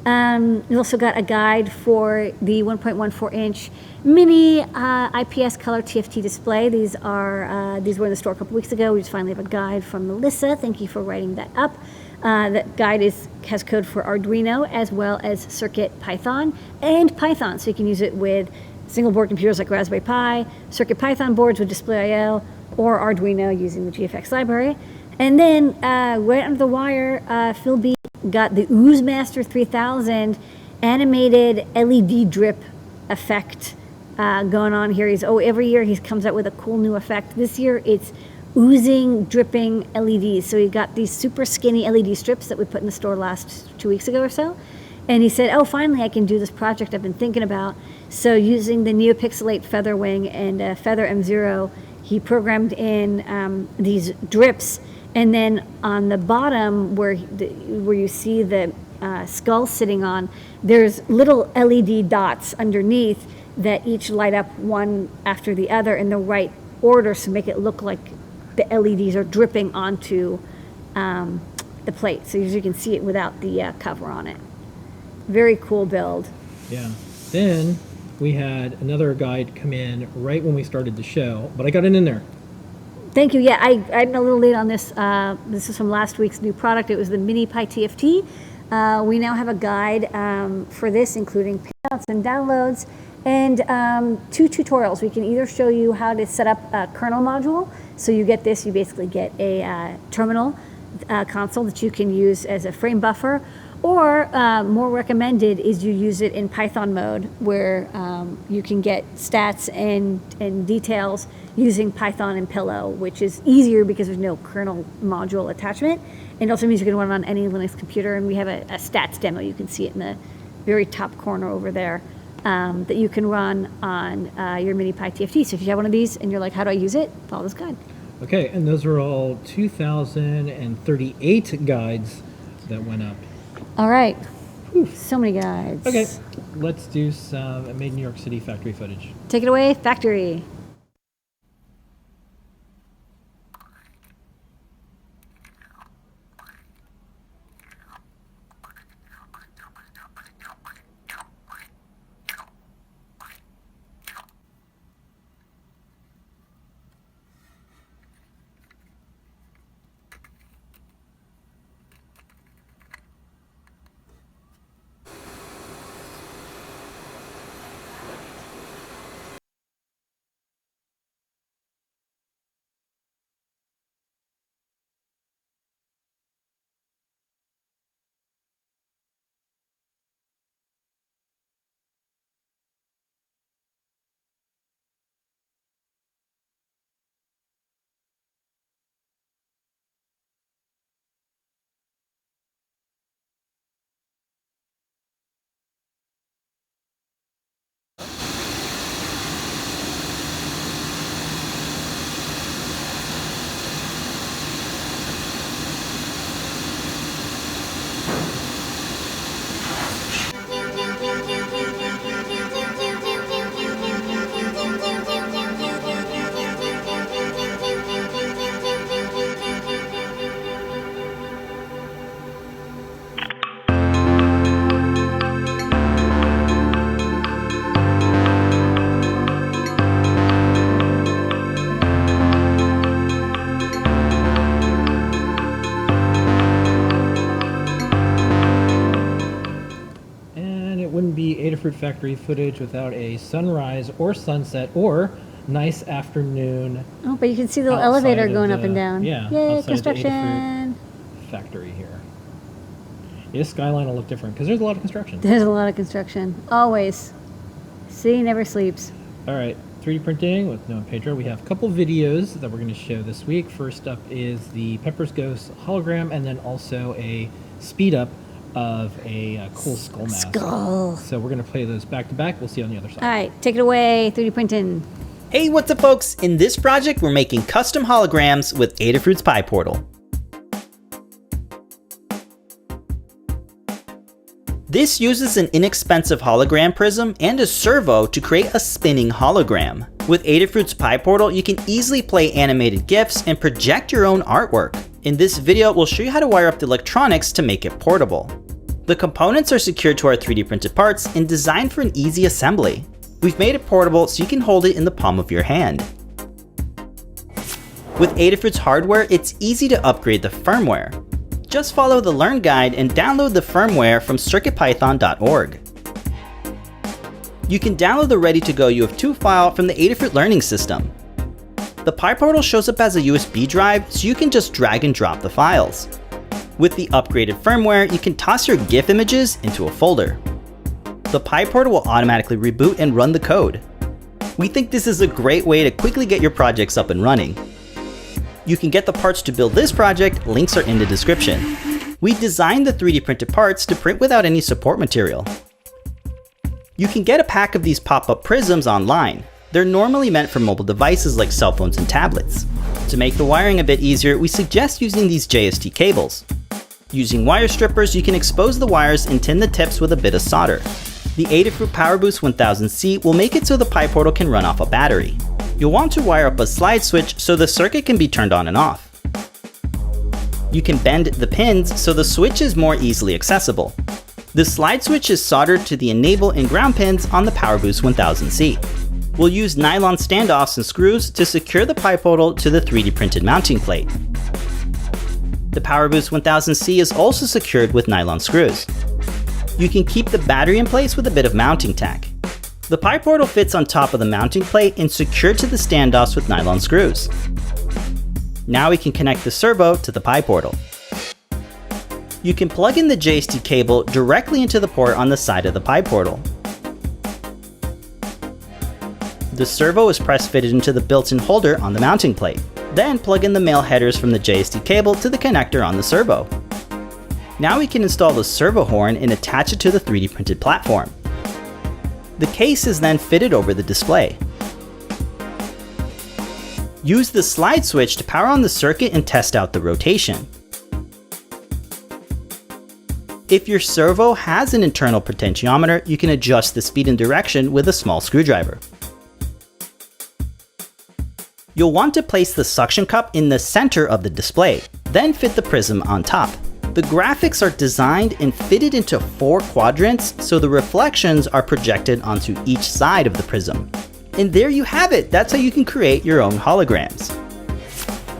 We also got a guide for the 1.14 inch mini IPS color TFT display. These were in the store a couple weeks ago. We just finally have a guide from Melissa. Thank you for writing that up. That guide has code for Arduino as well as Circuit Python and Python, so you can use it with single board computers like Raspberry Pi, Circuit Python boards with display IO, or Arduino using the GFX library. And then right under the wire, Phil B got the Ooze Master 3000 animated LED drip effect going on here. Every year he comes out with a cool new effect. This year it's oozing, dripping LEDs. So he got these super skinny LED strips that we put in the store last 2 weeks ago or so. And he said, finally I can do this project I've been thinking about. So using the NeoPixelate Feather Wing and Feather M0, he programmed in these drips. And then on the bottom where you see the skull sitting on, there's little LED dots underneath that each light up one after the other in the right order to make it look like the LEDs are dripping onto the plate. So you can see it without the cover on it. Very cool build. Yeah. Then we had another guide come in right when we started the show, but I got it in there. Thank you. Yeah, I'm a little late on this. This is from last week's new product. It was the Mini Pi TFT. We now have a guide for this, including printouts and downloads, and 2 tutorials. We can either show you how to set up a kernel module. So you get this, you basically get a terminal console that you can use as a frame buffer, Or more recommended is you use it in Python mode, where you can get stats and details using Python and Pillow, which is easier because there's no kernel module attachment. And also means you can run it on any Linux computer. And we have a stats demo. You can see it in the very top corner over there, that you can run on your MiniPy TFT. So if you have one of these and you're like, how do I use it? Follow this guide. Okay, and those are all 2,038 guides that went up. All right. Whew, so many guides. Okay, let's do some Made in New York City factory footage. Take it away, factory. Adafruit factory footage without a sunrise or sunset or nice afternoon. Oh, but you can see the little outside elevator of going the- up and down. Yeah, Yay, outside of the construction. Adafruit factory here. Yeah, this skyline will look different because there's a lot of construction. There's a lot of construction. Always. City never sleeps. All right, 3D printing with Noah and Pedro. We have a couple videos that we're going to show this week. First up is the Pepper's Ghost hologram, and then also a speed up of a cool skull mask. Skull. So we're going to play those back to back. We'll see you on the other side. All right, take it away, 3D printing. Hey, what's up folks? In this project, we're making custom holograms with Adafruit's PyPortal. This uses an inexpensive hologram prism and a servo to create a spinning hologram. With Adafruit's PyPortal, you can easily play animated GIFs and project your own artwork. In this video, we'll show you how to wire up the electronics to make it portable. The components are secured to our 3D printed parts and designed for an easy assembly. We've made it portable so you can hold it in the palm of your hand. With Adafruit's hardware, it's easy to upgrade the firmware. Just follow the Learn Guide and download the firmware from circuitpython.org. You can download the ready-to-go UF2 file from the Adafruit Learning System. The PyPortal shows up as a USB drive, so you can just drag and drop the files. With the upgraded firmware, you can toss your GIF images into a folder. The PyPortal will automatically reboot and run the code. We think this is a great way to quickly get your projects up and running. You can get the parts to build this project, links are in the description. We designed the 3D printed parts to print without any support material. You can get a pack of these pop-up prisms online. They're normally meant for mobile devices like cell phones and tablets. To make the wiring a bit easier, we suggest using these JST cables. Using wire strippers, you can expose the wires and tin the tips with a bit of solder. The Adafruit PowerBoost 1000C will make it so the PyPortal can run off a battery. You'll want to wire up a slide switch so the circuit can be turned on and off. You can bend the pins so the switch is more easily accessible. The slide switch is soldered to the enable and ground pins on the PowerBoost 1000C. We'll use nylon standoffs and screws to secure the PyPortal to the 3D printed mounting plate. The PowerBoost 1000C is also secured with nylon screws. You can keep the battery in place with a bit of mounting tack. The PyPortal fits on top of the mounting plate and secured to the standoffs with nylon screws. Now we can connect the servo to the PyPortal. You can plug in the JST cable directly into the port on the side of the Pi portal. The servo is press fitted into the built-in holder on the mounting plate. Then plug in the male headers from the JST cable to the connector on the servo. Now we can install the servo horn and attach it to the 3D printed platform. The case is then fitted over the display. Use the slide switch to power on the circuit and test out the rotation. If your servo has an internal potentiometer, you can adjust the speed and direction with a small screwdriver. You'll want to place the suction cup in the center of the display, then fit the prism on top. The graphics are designed and fitted into 4 quadrants, so the reflections are projected onto each side of the prism. And there you have it! That's how you can create your own holograms.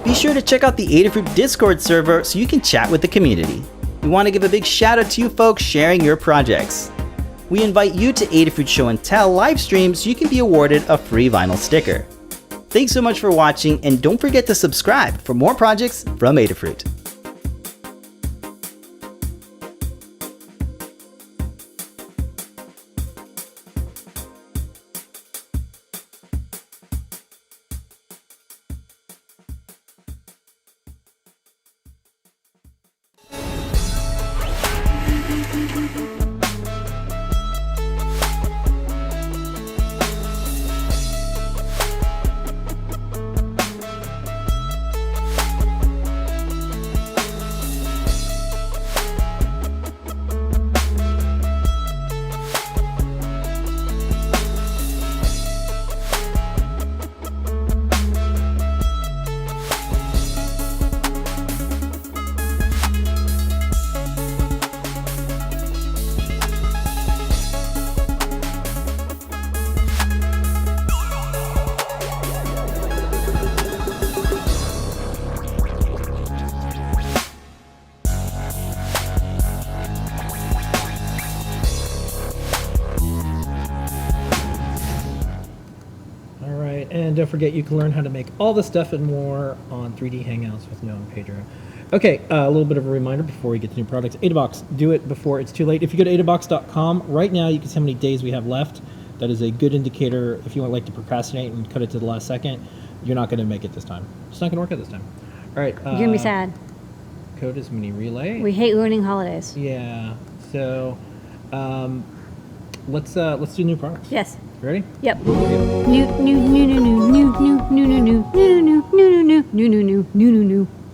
Be sure to check out the Adafruit Discord server so you can chat with the community. We want to give a big shout out to you folks sharing your projects. We invite you to Adafruit Show and Tell live stream so you can be awarded a free vinyl sticker. Thanks so much for watching, and don't forget to subscribe for more projects from Adafruit. And don't forget, you can learn how to make all this stuff and more on 3D Hangouts with Noah and Pedro. Okay, a little bit of a reminder before we get to new products. AdaBox, do it before it's too late. If you go to adabox.com, right now you can see how many days we have left. That is a good indicator. If you want to procrastinate and cut it to the last second, you're not going to make it this time. It's not going to work out this time. All right. You're gonna be sad. Code is mini relay. We hate ruining holidays. Yeah. So let's do new products. Yes. Ready? Yep. New.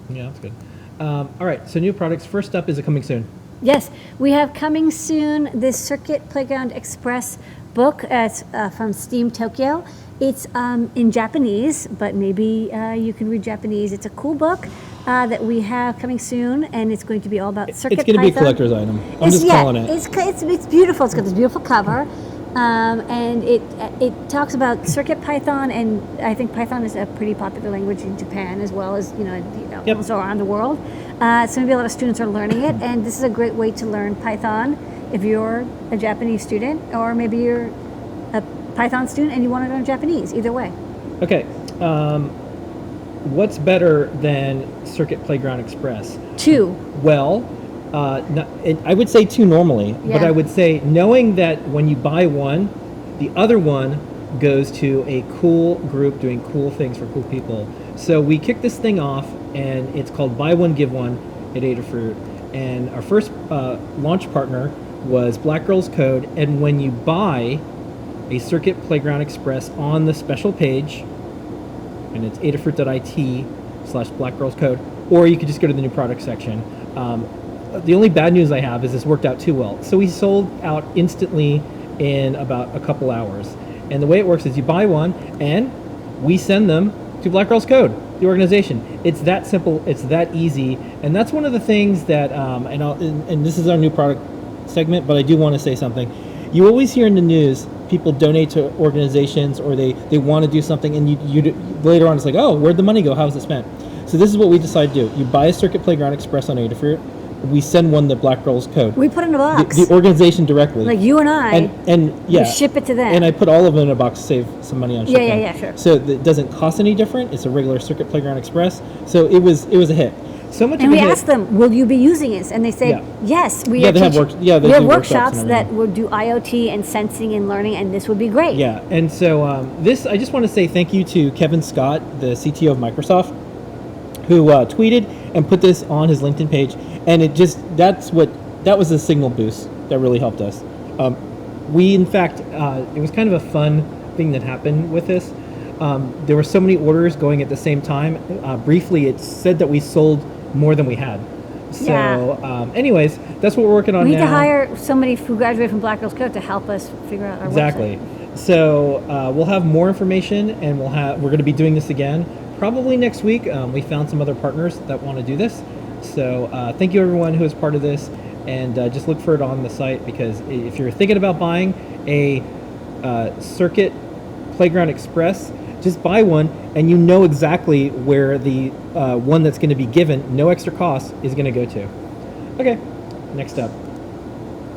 Yeah, that's good. All right, so new products. First up is a coming soon. Yes, we have coming soon this Circuit Playground Express book. It's from Steam Tokyo. It's in Japanese, but maybe you can read Japanese. It's a cool book that we have coming soon, and it's going to be all about Circuit It's going to be a collector's item. I'm just calling it. It's beautiful. It's got this beautiful cover. And it talks about Circuit Python, and I think Python is a pretty popular language in Japan as well as also around the world. So maybe a lot of students are learning it, and this is a great way to learn Python if you're a Japanese student, or maybe you're a Python student and you want to learn Japanese. Either way. Okay. What's better than Circuit Playground Express? 2. Well. I would say 2 normally, but I would say knowing that when you buy one, the other one goes to a cool group doing cool things for cool people. So we kicked this thing off, and it's called Buy One, Give One at Adafruit. And our first launch partner was Black Girls Code. And when you buy a Circuit Playground Express on the special page, and it's adafruit.it/Black Girls Code, or you could just go to the new product section. The only bad news I have is this worked out too well. So we sold out instantly in about a couple hours. And the way it works is you buy one, and we send them to Black Girls Code, the organization. It's that simple. It's that easy. And that's one of the things that, and this is our new product segment, but I do want to say something. You always hear in the news people donate to organizations, or they want to do something, and you later on it's like, oh, where'd the money go? How was it spent? So this is what we decided to do. You buy a Circuit Playground Express on Adafruit. We send one to Black Girls Code. We put it in a box. The organization directly. Like you and I. And yeah. We ship it to them. And I put all of them in a box to save some money on shipping. Yeah, sure. So it doesn't cost any different. It's a regular Circuit Playground Express. So it was a hit. So much And of we it- asked them, will you be using this? And they said, Yeah. yes. We Yeah, are they have teaching- work- yeah, they we have do workshops workshops and that everything. will do IoT and sensing and learning, and this would be great. Yeah, and so this, I just want to say thank you to Kevin Scott, the CTO of Microsoft, who tweeted and put this on his LinkedIn page, and that was a signal boost that really helped us. We, in fact, it was kind of a fun thing that happened with this. There were so many orders going at the same time. Briefly, it said that we sold more than we had. So, Yeah. anyways, that's what we're working on We need now. to hire somebody who graduated from Black Girls Code to help us figure out our Exactly. website. So we'll have more information, and we're going to be doing this again probably next week. We found some other partners that want to do this. So thank you everyone who is part of this, and just look for it on the site, because if you're thinking about buying a Circuit Playground Express, just buy one, and you know exactly where the one that's going to be given, no extra cost, is going to go to. Okay, next up.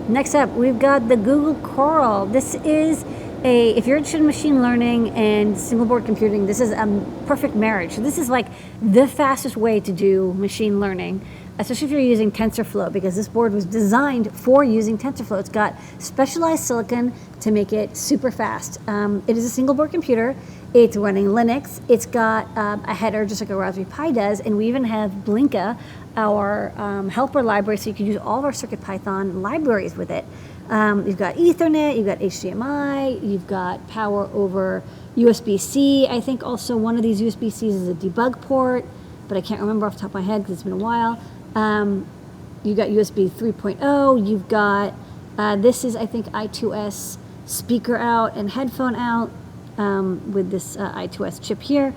Next up, we've got the Google Coral. This is if you're interested in machine learning and single board computing, this is a perfect marriage. So this is like the fastest way to do machine learning, especially if you're using TensorFlow, because this board was designed for using TensorFlow. It's got specialized silicon to make it super fast. It is a single board computer. It's running Linux. It's got a header just like a Raspberry Pi does, and we even have Blinka, our helper library, so you can use all of our CircuitPython libraries with it. You've got Ethernet, you've got HDMI, you've got power over USB-C. I think also one of these USB-Cs is a debug port, but I can't remember off the top of my head because it's been a while. You've got USB 3.0. You've got, this is, I think, I2S speaker out and headphone out with this I2S chip here.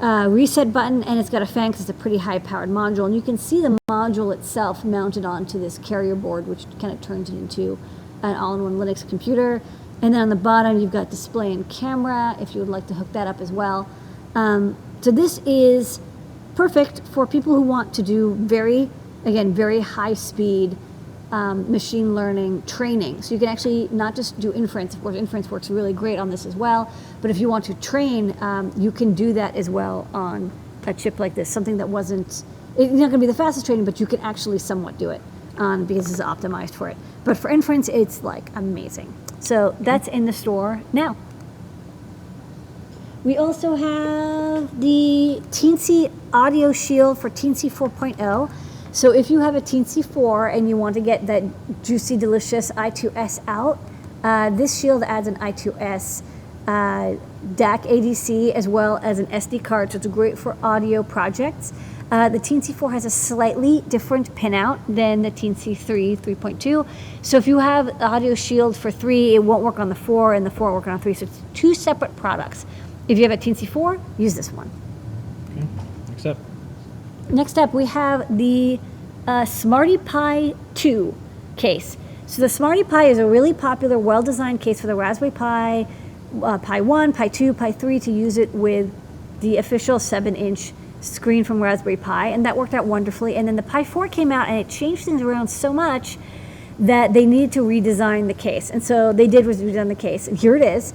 Reset button, and it's got a fan because it's a pretty high-powered module. And you can see the module itself mounted onto this carrier board, which kind of turns it into an all-in-one Linux computer. And then on the bottom, you've got display and camera, if you would like to hook that up as well. So this is perfect for people who want to do very high-speed machine learning training. So you can actually not just do inference. Of course, inference works really great on this as well. But if you want to train, you can do that as well on a chip like this. Something that it's not going to be the fastest training, but you can actually somewhat do it because it's optimized for it. But for inference, it's like amazing. So that's in the store now. We also have the Teensy Audio Shield for Teensy 4.0. So if you have a Teensy 4 and you want to get that juicy, delicious I2S out, this shield adds an I2S DAC ADC as well as an SD card, so it's great for audio projects. The Teensy 4 has a slightly different pinout than the Teensy 3.2. So if you have the Audio Shield for 3, it won't work on the 4, and the 4 won't work on 3. So it's two separate products. If you have a Teensy 4, use this one. Okay, next up. Next up, we have the Smarty Pi 2 case. So the Smarty Pi is a really popular, well-designed case for the Raspberry Pi, Pi 1, Pi 2, Pi 3 to use it with the official 7-inch screen from Raspberry Pi, and that worked out wonderfully. And then the Pi 4 came out, and it changed things around so much that they needed to redesign the case. And so they did was redesign the case, and here it is.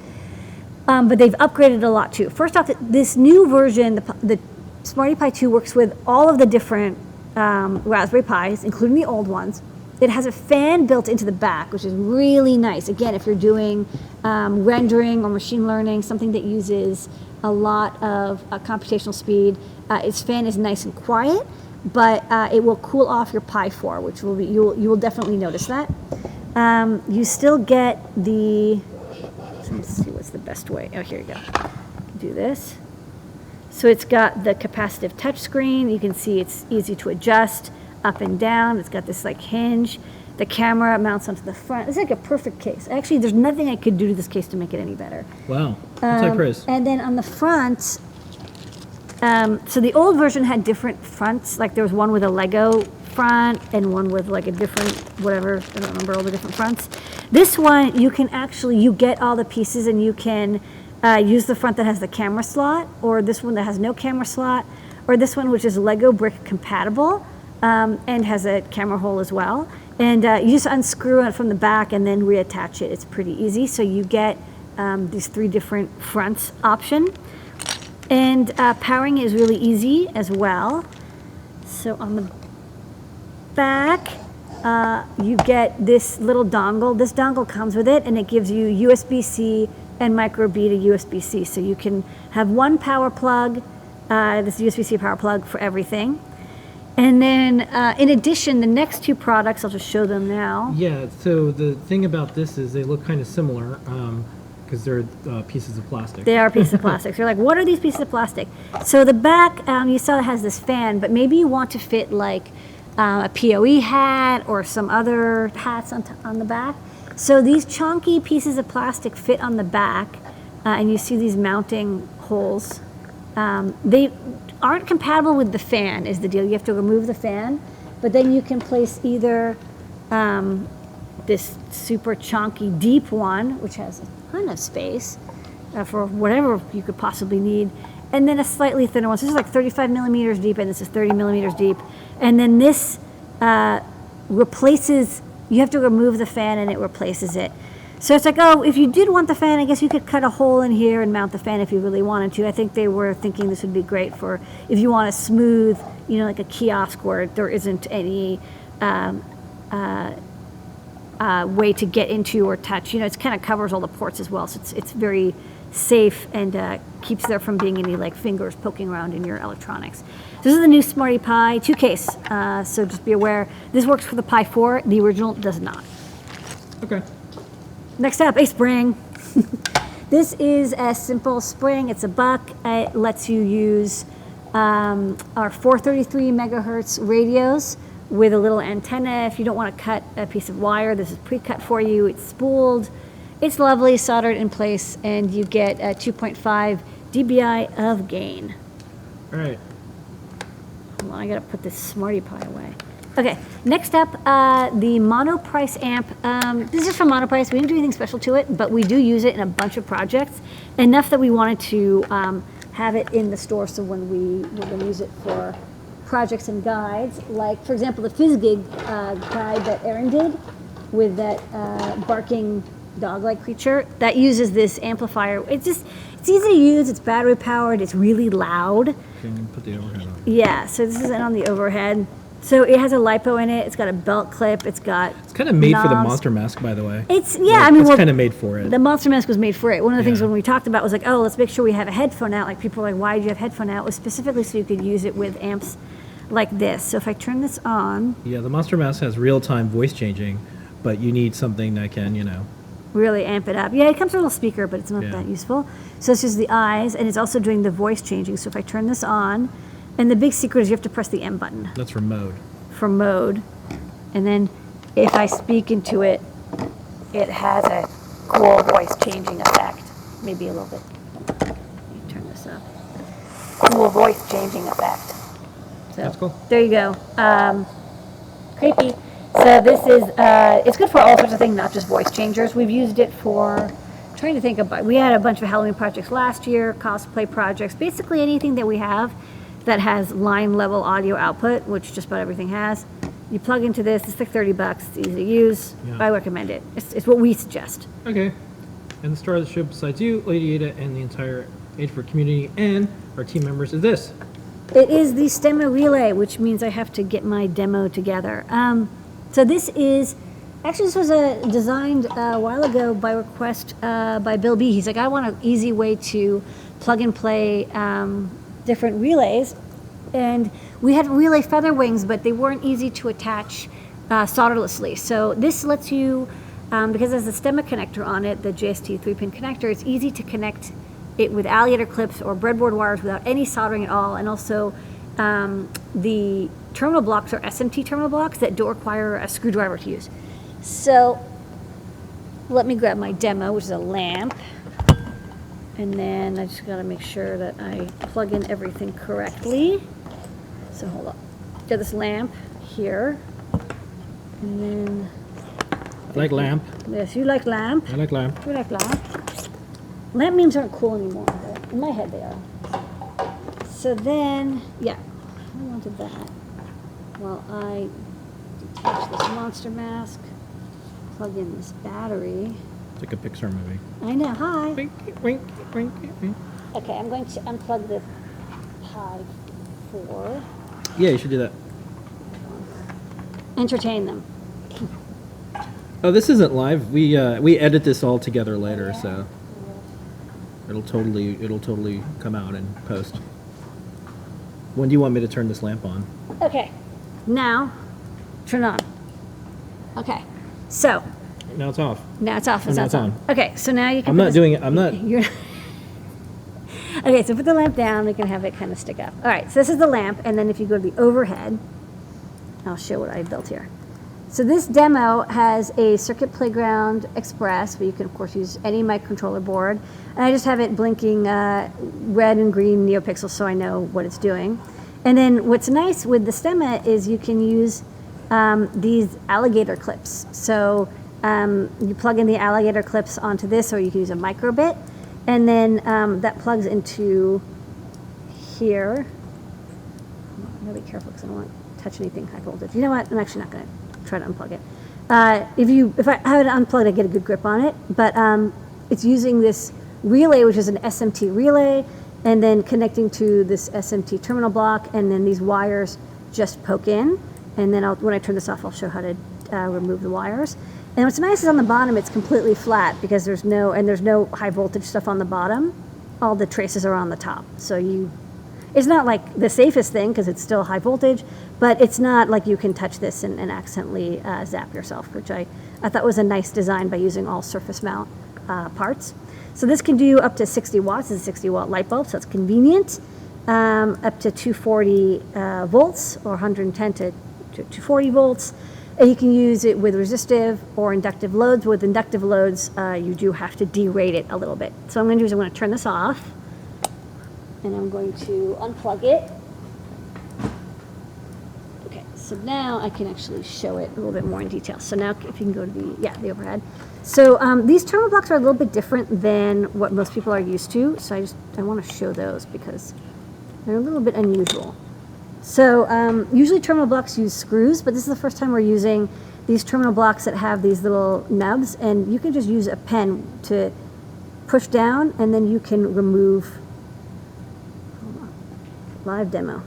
But they've upgraded a lot too. First off, this new version, the Smarty Pi 2 works with all of the different Raspberry Pis, including the old ones. It has a fan built into the back, which is really nice. Again, if you're doing rendering or machine learning, something that uses a lot of computational speed, its fan is nice and quiet, but it will cool off your Pi 4, which will be, you will definitely notice that. You still get the, let's see what's the best way. Oh, here you go. Do this. So it's got the capacitive touchscreen. You can see it's easy to adjust up and down. It's got this like hinge. The camera mounts onto the front. It's like a perfect case. Actually, there's nothing I could do to this case to make it any better. Wow, that's high praise. And then on the front, so the old version had different fronts. Like there was one with a Lego front and one with like a different whatever. I don't remember all the different fronts. This one, you can actually, you get all the pieces and you can use the front that has the camera slot, or this one that has no camera slot, or this one which is Lego brick compatible and has a camera hole as well. And you just unscrew it from the back and then reattach it. It's pretty easy. So you get these 3 different fronts option. And powering is really easy as well. So on the back, you get this little dongle. This dongle comes with it, and it gives you USB-C and micro B to USB-C. So you can have one power plug, this USB-C power plug for everything. And then, in addition, the next two products, I'll just show them now. Yeah, so the thing about this is they look kind of similar because they're pieces of plastic. They are pieces of plastic. So you're like, what are these pieces of plastic? So the back, you saw it has this fan, but maybe you want to fit like a POE hat or some other hats on the back. So these chunky pieces of plastic fit on the back, and you see these mounting holes. They aren't compatible with the fan is the deal. You have to remove the fan, but then you can place either this super chunky deep one, which has a ton of space for whatever you could possibly need, and then a slightly thinner one. So this is like 35 millimeters deep, and this is 30 millimeters deep. And then this replaces, you have to remove the fan and it replaces it. So it's like, oh, if you did want the fan, I guess you could cut a hole in here and mount the fan if you really wanted to. I think they were thinking this would be great for if you want a smooth, you know, like a kiosk where there isn't any way to get into or touch. You know, it kind of covers all the ports as well, so it's very safe and keeps there from being any like fingers poking around in your electronics. This is the new Smarty Pi 2 case, so just be aware. This works for the Pi 4, the original does not. Okay. Next up, a spring. This is a simple spring. It's $1. It lets you use our 433 megahertz radios with a little antenna. If you don't want to cut a piece of wire, this is pre-cut for you. It's spooled. It's lovely, soldered in place, and you get 2.5 dBi of gain. All right. Hold on, I gotta put this Smarty Pi away. Okay, next up, the Monoprice amp. This is from Monoprice. We didn't do anything special to it, but we do use it in a bunch of projects, enough that we wanted to have it in the store so when we're going to use it for projects and guides, like, for example, the FizzGig guide that Erin did with that barking dog-like creature, that uses this amplifier. It's easy to use, it's battery powered, it's really loud. Can you put the overhead on? Yeah, so this is it on the overhead. So it has a LiPo in it. It's got a belt clip. It's got. It's kind of made for the knobs. Monster Mask, by the way. It's I mean, it's well, kind of made for it. The Monster Mask was made for it. One of the things Yeah. when we talked about was like, oh, let's make sure we have a headphone out. Like people were like, why do you have headphone out? It was specifically so you could use it with amps like this. So if I turn this on, Yeah, the Monster Mask has real-time voice changing, but you need something that can, really amp it up. Yeah, it comes with a little speaker, but it's not Yeah. that useful. So this is the eyes, and it's also doing the voice changing. So if I turn this on, and the big secret is you have to press the M button that's for mode. for mode, and then if I speak into it, it has a cool voice changing effect. Maybe a little bit. Let me turn this up. Cool voice changing effect. So That's cool. there you go. Creepy. So this is it's good for all sorts of things, not just voice changers. We've used it for trying to think about. We had a bunch of Halloween projects last year, cosplay projects, basically anything that we have that has line level audio output, which just about everything has. You plug into this, it's like $30, it's easy to use. Yeah. I recommend it. It's what we suggest. Okay. And the star of the show besides you, Lady Ada, and the entire Adafruit community and our team members is this. It is the Stemma Relay, which means I have to get my demo together. So this is, actually this was designed a while ago by request by Bill B. He's like, I want an easy way to plug and play different relays, and we had relay feather wings, but they weren't easy to attach solderlessly. So this lets you, because there's a stemma connector on it, the JST 3-pin connector, it's easy to connect it with alligator clips or breadboard wires without any soldering at all. And also the terminal blocks are SMT terminal blocks that don't require a screwdriver to use. So let me grab my demo, which is a lamp. And then I just gotta make sure that I plug in everything correctly. So hold on. Got this lamp here. And then, I like lamp. yes, you like lamp. I like lamp. You like lamp. Lamp memes aren't cool anymore, but in my head they are. So then, yeah, I wanted that. While I detach this monster mask, plug in this battery. It's like a Pixar movie. I know, hi. Winky, winky, winky, winky. Okay, I'm going to unplug the Pi 4. Yeah, you should do that. entertain them. Oh, this isn't live. We edit this all together later, so it'll totally come out in post. When do you want me to turn this lamp on? Okay, now turn on. Okay, so Now it's off. now it's off. Oh, now it's on. Okay, so now you can. I'm put not this- doing it. I'm not. You're okay, so put the lamp down. We can have it kind of stick up. All right, so this is the lamp, and then if you go to the overhead, I'll show what I built here. So this demo has a Circuit Playground Express, but you can of course use any microcontroller board. And I just have it blinking red and green NeoPixels so I know what it's doing. And then what's nice with the stemma is you can use these alligator clips. So you plug in the alligator clips onto this, or you can use a microbit, and then that plugs into here. I'm gonna be careful because I don't want to touch anything high voltage. You know what? I'm actually not going to try to unplug it. If I have it unplugged, I get a good grip on it. But it's using this relay, which is an SMT relay, and then connecting to this SMT terminal block, and then these wires just poke in. And then when I turn this off, I'll show how to remove the wires. And what's nice is on the bottom, it's completely flat because there's no high voltage stuff on the bottom. All the traces are on the top. So it's not like the safest thing because it's still high voltage, but it's not like you can touch this and accidentally zap yourself, which I thought was a nice design by using all surface mount parts. So this can do up to 60 watts. It's a 60-watt light bulb, so it's convenient. Up to 240 volts, or 110 to 240 volts. And you can use it with resistive or inductive loads. With inductive loads, you do have to derate it a little bit. So I'm going to do is I'm going to turn this off, and I'm going to unplug it. Okay, so now I can actually show it a little bit more in detail. So now if you can go to the overhead. So these terminal blocks are a little bit different than what most people are used to. So I want to show those because they're a little bit unusual. So usually terminal blocks use screws, but this is the first time we're using these terminal blocks that have these little nubs, and you can just use a pen to push down, and then you can remove. Hold on. Live demo.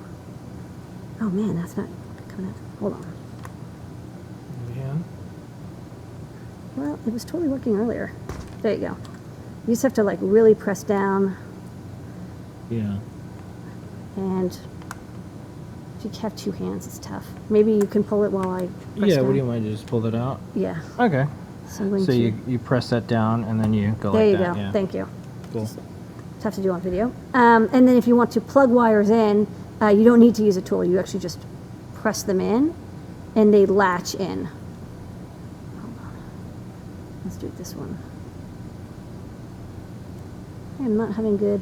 Oh man, that's not coming out. Hold on. Yeah. Well, it was totally working earlier. There you go. You just have to like really press down, Yeah. and if you have two hands, it's tough. Maybe you can pull it while I press Yeah. down. What do you want to just pull that out? Yeah. Okay. So I'm going So to. you press that down and then you go There like you that. go. Yeah. Thank you. Cool. Tough to do on video. And then if you want to plug wires in, you don't need to use a tool. You actually just press them in, and they latch in. Hold on. Let's do this one. I'm not having good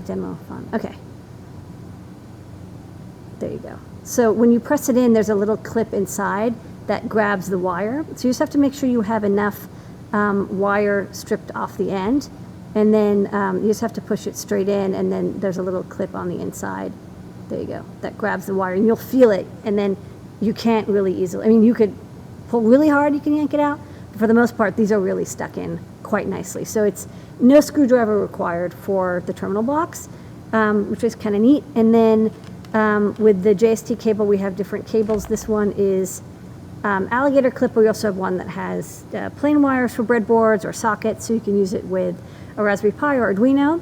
demo fun. Okay. There you go. So when you press it in, there's a little clip inside that grabs the wire. So you just have to make sure you have enough wire stripped off the end. And then you just have to push it straight in, and then there's a little clip on the inside. There you go. That grabs the wire, and you'll feel it. And then you can't really easily, I mean, you could pull really hard, you can yank it out. But for the most part, these are really stuck in quite nicely. So it's no screwdriver required for the terminal blocks, which is kind of neat. And then with the JST cable, we have different cables. This one is alligator clip, but we also have one that has plain wires for breadboards or sockets, so you can use it with a Raspberry Pi or Arduino.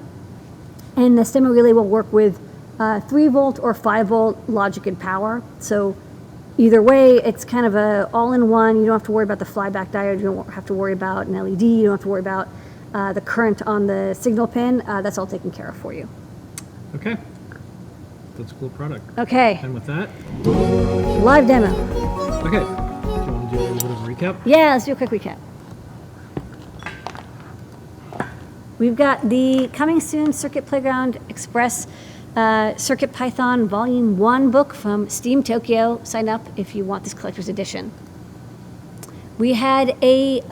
And the stemma relay will work with 3 volt or 5 volt logic and power. So either way, it's kind of a all-in-one. You don't have to worry about the flyback diode. You don't have to worry about an LED. You don't have to worry about the current on the signal pin. That's all taken care of for you. Okay. That's a cool product. Okay, And with that, live demo. okay. Do you want to do a little bit of a recap? Yeah, let's do a quick recap. We've got the coming soon Circuit Playground Express Circuit Python Volume 1 book from Steam Tokyo. Sign up if you want this collector's edition. We had a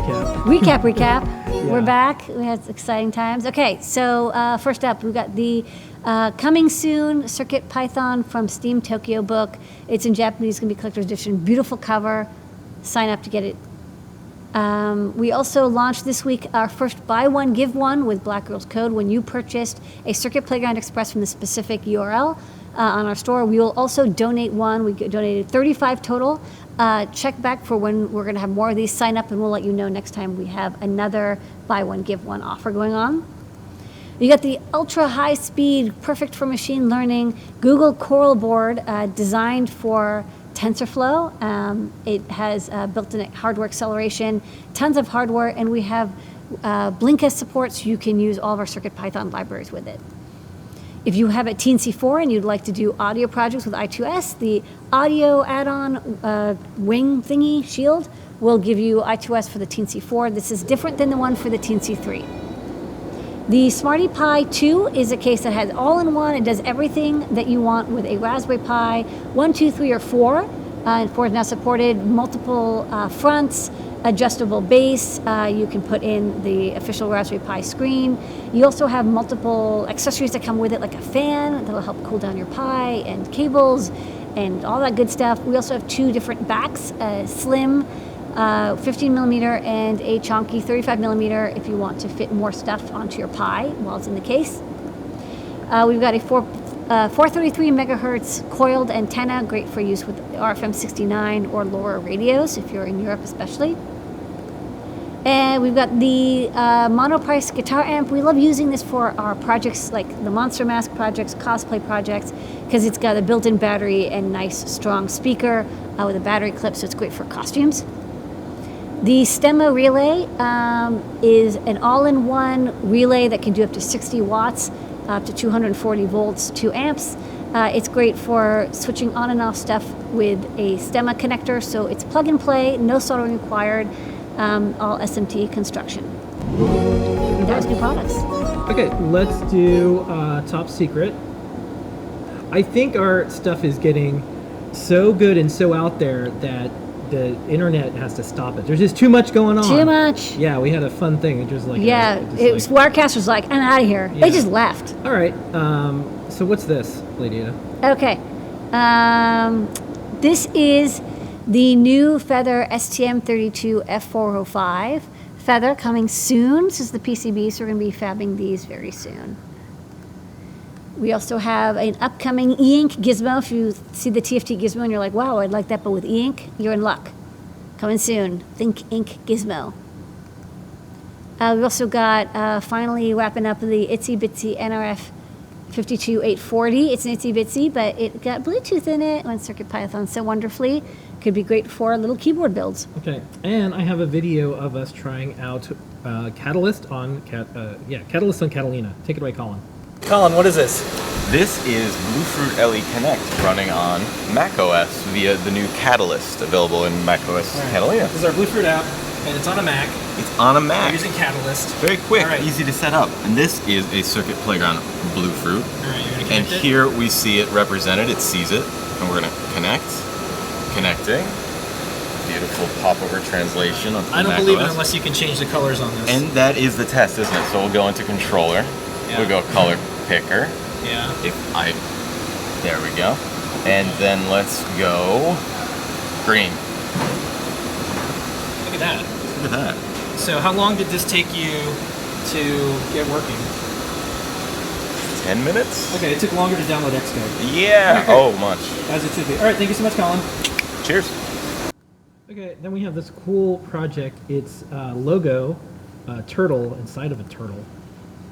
Recap. We're back. We had exciting times. Okay, so first up, we've got the coming soon Circuit Python from Steam Tokyo book. It's in Japanese, going to be collector's edition. Beautiful cover. Sign up to get it. We also launched this week our first buy one, give one with Black Girls Code. When you purchased a Circuit Playground Express from the specific URL on our store, we will also donate one. We donated 35 total. Check back for when we're going to have more of these. Sign up and we'll let you know next time we have another buy one, give one offer going on. You got the ultra high speed, perfect for machine learning Google Coral board designed for TensorFlow. It has built-in hardware acceleration, tons of hardware, and we have Blinkist support, so you can use all of our CircuitPython libraries with it. If you have a TNC4 and you'd like to do audio projects with I2S, the audio add-on wing thingy shield will give you I2S for the TNC4. This is different than the one for the TNC3. The Smarty Pi 2 is a case that has all-in-one. It does everything that you want with a Raspberry Pi 1, 2, 3, or 4. And 4 is now supported. Multiple fronts, adjustable base. You can put in the official Raspberry Pi screen. You also have multiple accessories that come with it, like a fan that'll help cool down your Pi, and cables, and all that good stuff. We also have 2 different backs, slim 15 millimeter and a chunky 35 millimeter if you want to fit more stuff onto your Pi while it's in the case. We've got a 433 megahertz coiled antenna, great for use with RFM69 or LoRa radios if you're in Europe especially. And we've got the mono-price guitar amp. We love using this for our projects like the Monster Mask projects, cosplay projects, because it's got a built-in battery and nice strong speaker with a battery clip, so it's great for costumes. The Stemma relay is an all-in-one relay that can do up to 60 watts, up to 240 volts, 2 amps. It's great for switching on and off stuff with a Stemma connector, so it's plug and play, no soldering required, all SMT construction. There's new products. Okay, let's do top secret. I think our stuff is getting so good and so out there that the internet has to stop it. There's just too much going on. Too much. Yeah, we had a fun thing. It just like Wirecast was like, I'm out of here. Yeah. They just left. All right. So what's this, Lady Ada? Okay. This is the new Feather STM32 F405. Feather coming soon. This is the PCB, so we're going to be fabbing these very soon. We also have an upcoming e-ink gizmo. If you see the TFT gizmo and you're like, wow, I'd like that, but with e-ink, you're in luck. Coming soon. Think Ink Gizmo. We've also got, finally wrapping up the Itsy Bitsy NRF 52840. It's an Itsy Bitsy, but it got Bluetooth in it on CircuitPython so wonderfully. Could be great for little keyboard builds. Okay, and I have a video of us trying out Catalyst on Catalyst on Catalina. Take it away, Colin. Colin, what is this? This is Bluefruit LE Connect running on macOS via the new Catalyst available in macOS Catalina. This is our Bluefruit app, and it's on a Mac. It's on a Mac. We're using Catalyst. Very quick, Right. easy to set up. And this is a Circuit Playground Bluefruit. All right, you're gonna And connect it? here we see it represented. It sees it, and we're going to connect. Connecting. Beautiful popover translation on I don't macOS. believe it unless you can change the colors on this. And that is the test, isn't it? So we'll go into controller. Yeah. We'll go color picker. Yeah. There we go. And then let's go green. Look at that. Look at that. So how long did this take you to get working? 10 minutes? Okay, it took longer to download Xcode. Yeah. Okay. Oh, much. As it should be. All right, thank you so much, Colin. Cheers. Okay, then we have this cool project. It's logo, turtle inside of a turtle.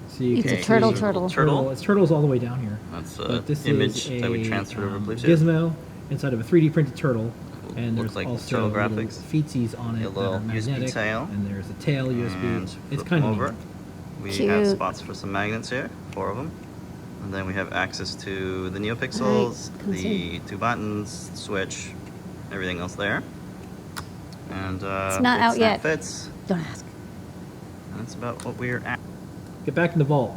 So you It's can a turtle see- turtle. It's turtles all the way down here. That's But this image is that we transferred over Bluetooth. Gizmo inside of a 3D printed turtle, and there's Looks like also turtle little graphics. feetsies on it A that little are USB magnetic, tail. and there's a tail USB. And It's flip kind them of over. neat. We Cute. have spots for some magnets here, 4 of them. And then we have access to the NeoPixels, Right. the 2 buttons, switch, everything else there. And It's not out yet. fits. Don't ask. And that's about what we're at. Get back in the vault.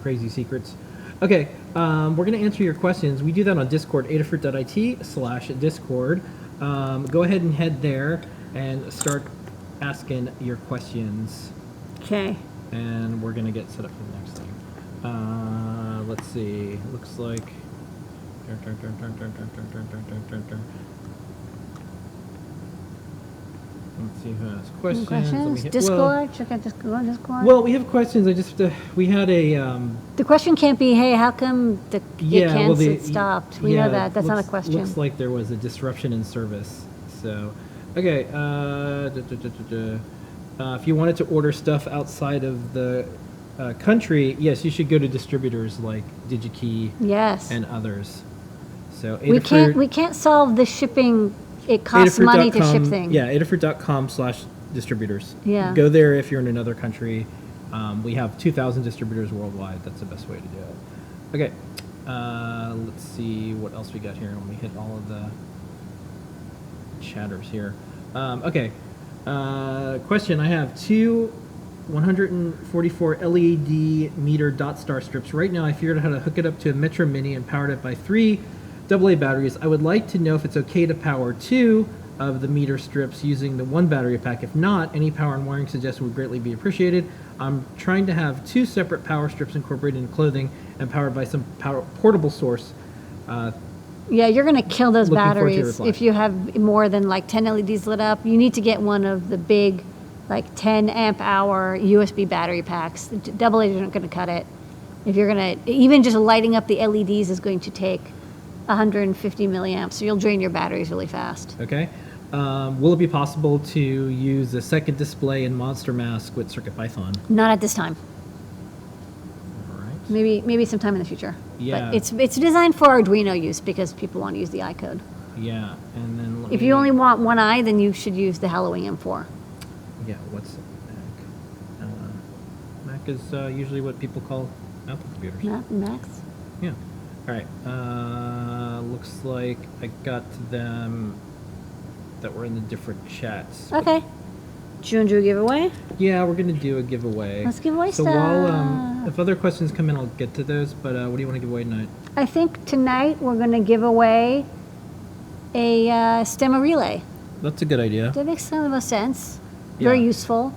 Crazy secrets. Okay, we're going to answer your questions. We do that on Discord, adafruit.it/Discord. Go ahead and head there and start asking your questions, Okay. and we're gonna get set up for the next thing. Let's see. Looks like. Let's see who has questions. Let me Questions? hit- Discord? Check out Discord. Well, we have questions. I just we had a. The question can't be, hey, how come it the- stopped? We yeah, know that. That's not a looks- question. Looks like there was a disruption in service. So, okay. If you wanted to order stuff outside of the country, yes, you should go to distributors like DigiKey Yes. and others. So We can't solve the shipping. It costs money to ship things. Yeah, Adafruit.com/distributors. Yeah. Go there if you're in another country. We have 2,000 distributors worldwide. That's the best way to do it. Okay. Let's see what else we got here. Let me hit all of the chatters here. Okay. Question. I have two 144 LED meter dot star strips. Right now, I figured out how to hook it up to a Metro Mini and powered it by 3 AA batteries. I would like to know if it's okay to power 2 of the meter strips using the 1 battery pack. If not, any power and wiring suggestion would greatly be appreciated. I'm trying to have 2 separate power strips incorporated in clothing and powered by some portable source. Yeah, you're going to kill those Looking forward to your batteries reply. if you have more than like 10 LEDs lit up. You need to get one of the big, like 10 amp hour USB battery packs. AA's aren't going to cut it. If you're going to, even just lighting up the LEDs is going to take 150 milliamps, so you'll drain your batteries really fast. Okay. Will it be possible to use a second display in Monster Mask with CircuitPython? Not at this time. All right. Maybe sometime in the future. Yeah. But it's designed for Arduino use because people want to use the iCode. Yeah, and then If you only want one eye, then you should use the Halloween M4. Yeah, what's Mac? Mac is usually what people call Apple computers. Max? Yeah. All right. Looks like I got to them that were in the different chats. Okay. Do you want to do a giveaway? Yeah, we're gonna do a giveaway. Let's give away so stuff. while if other questions come in, I'll get to those. But what do you want to give away tonight? I think tonight we're going to give away a stemma relay. That's a good idea. That makes some of the most sense. Very Yeah. useful.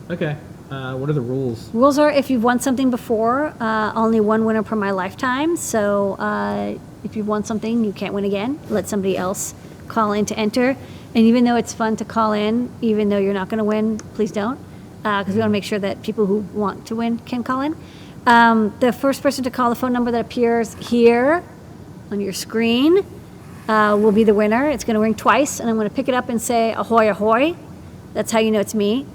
Okay. What are the rules? Rules are if you've won something before, only one winner per my lifetime. So if you've won something, you can't win again. Let somebody else call in to enter. And even though it's fun to call in, even though you're not going to win, please don't. Because we want to make sure that people who want to win can call in. The first person to call the phone number that appears here on your screen will be the winner. It's going to ring twice, and I'm going to pick it up and say, ahoy, ahoy. That's how you know it's me.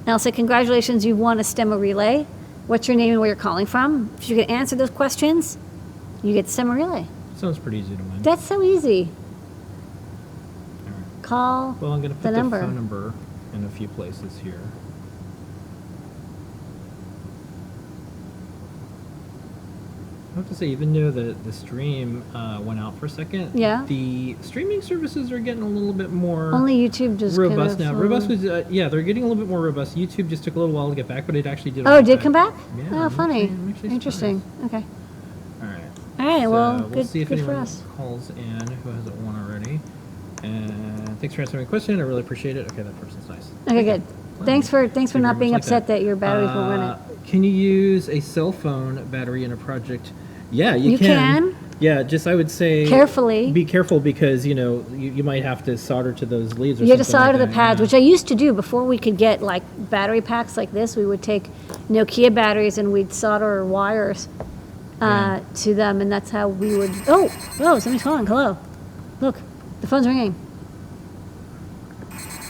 And I'll say, congratulations, you've won a stemma relay. What's your name and where you're calling from? If you can answer those questions, you get the stemma relay. Sounds pretty easy to win. That's so easy. All right. Call Well, I'm going to the put the number. phone number in a few places here. I have to say, even though the stream went out for a second, Yeah. the streaming services are getting a little bit more Only YouTube just robust kind of, now. Robust was, yeah, they're getting a little bit more robust. YouTube just took a little while to get back, but it actually did. Oh, it did come back? Yeah, Oh, I'm funny. actually surprised. Interesting. Okay. All right. All right, well, we'll good, see if good for anyone us. calls in who hasn't won already. And thanks for answering my question. I really appreciate it. Okay, that person's nice. Okay, good. Thanks for Thank you not very being much like upset that your batteries won't run it. Can you use a cell phone battery in a project? Yeah, you You can. Yeah, just I would say Carefully. Be careful because you might have to solder to those leads. Or You have to something solder like the that, pads, yeah. which I used to do before we could get like battery packs like this. We would take Nokia batteries and we'd solder wires Yeah. to them, and that's how we would. Oh, somebody's calling. Hello. Look, the phone's ringing.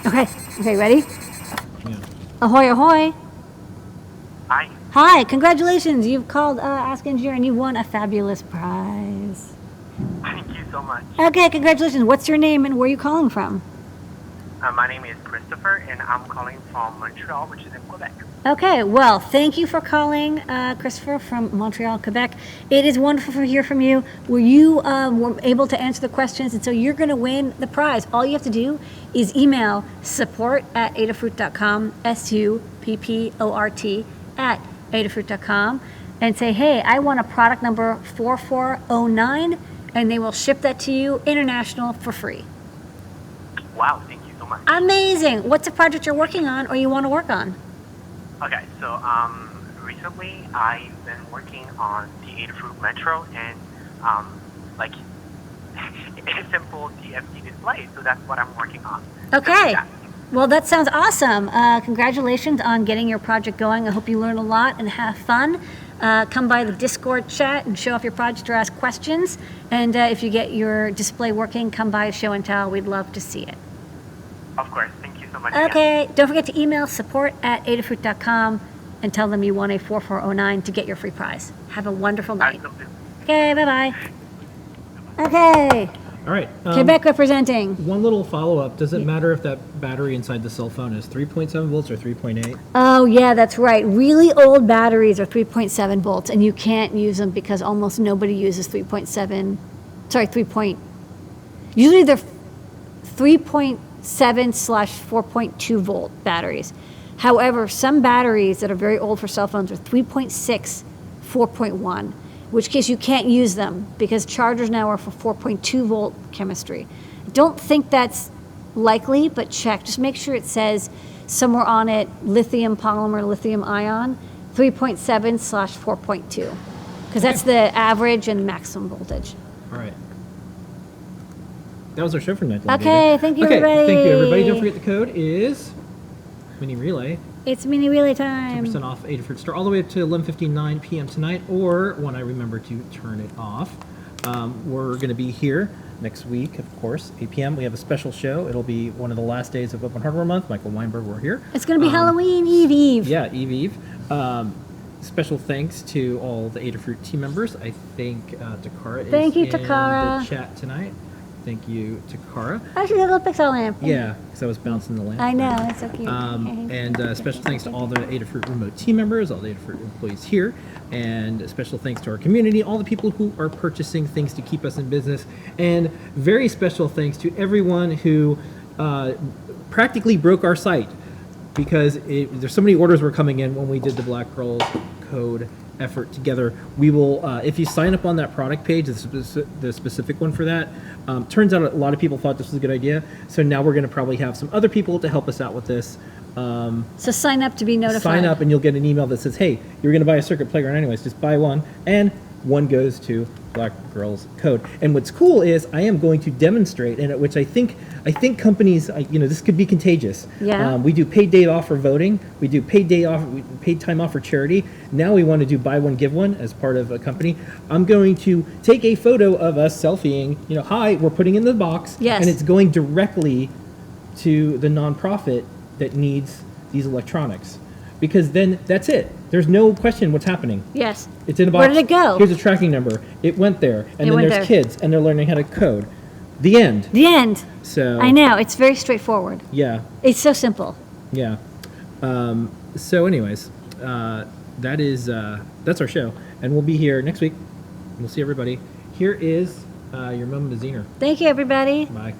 Okay, ready? Yeah. Ahoy, ahoy. Hi. Hi, congratulations. You've called Ask Engineer and you won a fabulous prize. Thank you so much. Okay, congratulations. What's your name and where are you calling from? My name is Christopher, and I'm calling from Montreal, which is in Quebec. Okay, well, thank you for calling, Christopher from Montreal, Quebec. It is wonderful to hear from you. Were you were able to answer the questions, and so you're going to win the prize. All you have to do is email support@adafruit.com, support@adafruit.com, and say, hey, I want a product number 4409, and they will ship that to you international for free. Wow, thank you so so much. Amazing. What's a project you're working on or you want to work on? Okay, so recently I've been working on the Adafruit Metro and like a simple TFT display. So that's what I'm working on. Okay. Yeah. Well, that sounds awesome. Congratulations on getting your project going. I hope you learn a lot and have fun. Come by the Discord chat and show off your project or ask questions. And if you get your display working, come by Show and Tell. We'd love to see it. Of course. Thank you so much. again. Okay. Don't forget to email support@adafruit.com and tell them you won a 4409 to get your free prize. Have a wonderful night. Absolutely. Okay. Bye-bye. Okay. All right. Quebec representing. One little follow-up. Does it matter if that battery inside the cell phone is 3.7 volts or 3.8? Oh, yeah, that's right. Really old batteries are 3.7 volts, and you can't use them because almost nobody uses 3.7. Sorry, 3 point. Usually they're 3.7/4.2 volt batteries. However, some batteries that are very old for cell phones are 3.6, 4.1. In which case you can't use them because chargers now are for 4.2 volt chemistry. I don't think that's likely, but check. Just make sure it says somewhere on it lithium polymer, lithium ion, 3.7/4.2, because that's the average and maximum voltage. All right. That was our show for tonight. Okay, thank you, Okay, everybody. thank you, everybody. Don't forget the code is Mini Relay. It's mini relay time. 10% off Adafruit Store all the way up to 11:59 p.m. tonight, or when I remember to turn it off. We're going to be here next week, of course, 8 p.m. We have a special show. It'll be one of the last days of Open Hardware Month. Michael Weinberg, we're here. It's going to be Halloween Eve. Yeah, Eve. Special thanks to all the Adafruit team members. I think Takara is Thank you, in Takara. the chat tonight. Thank you, Takara. Actually, that little pixel lamp. Yeah, because I was bouncing the lamp. I know, it's so cute. And special thanks to all the Adafruit remote team members, all the Adafruit employees here, and special thanks to our community, all the people who are purchasing things to keep us in business, and very special thanks to everyone who practically broke our site because there's so many orders were coming in when we did the Black Girls Code effort together. We will, if you sign up on that product page, the specific one for that, turns out a lot of people thought this was a good idea. So now we're going to probably have some other people to help us out with this. So sign up to be notified. Sign up and you'll get an email that says, hey, you're going to buy a Circuit Playground anyways, just buy one. And one goes to Black Girls Code. And what's cool is I am going to demonstrate, and which I think companies, this could be contagious. Yeah. We do paid day off for voting. We do paid time off for charity. Now we want to do buy one, give one as part of a company. I'm going to take a photo of us selfieing, hi, we're putting in the box. Yes. And it's going directly to the nonprofit that needs these electronics. Because then that's it. There's no question what's happening. Yes. It's in a box. Where did it go? Here's a tracking number. It went there. And It then went there's there. kids, and they're learning how to code. The end. The end. So I know, it's very straightforward. Yeah. It's so simple. Yeah. So anyways, that's our show. And we'll be here next week. We'll see everybody. Here is your moment of Zener. Thank you, everybody. Bye.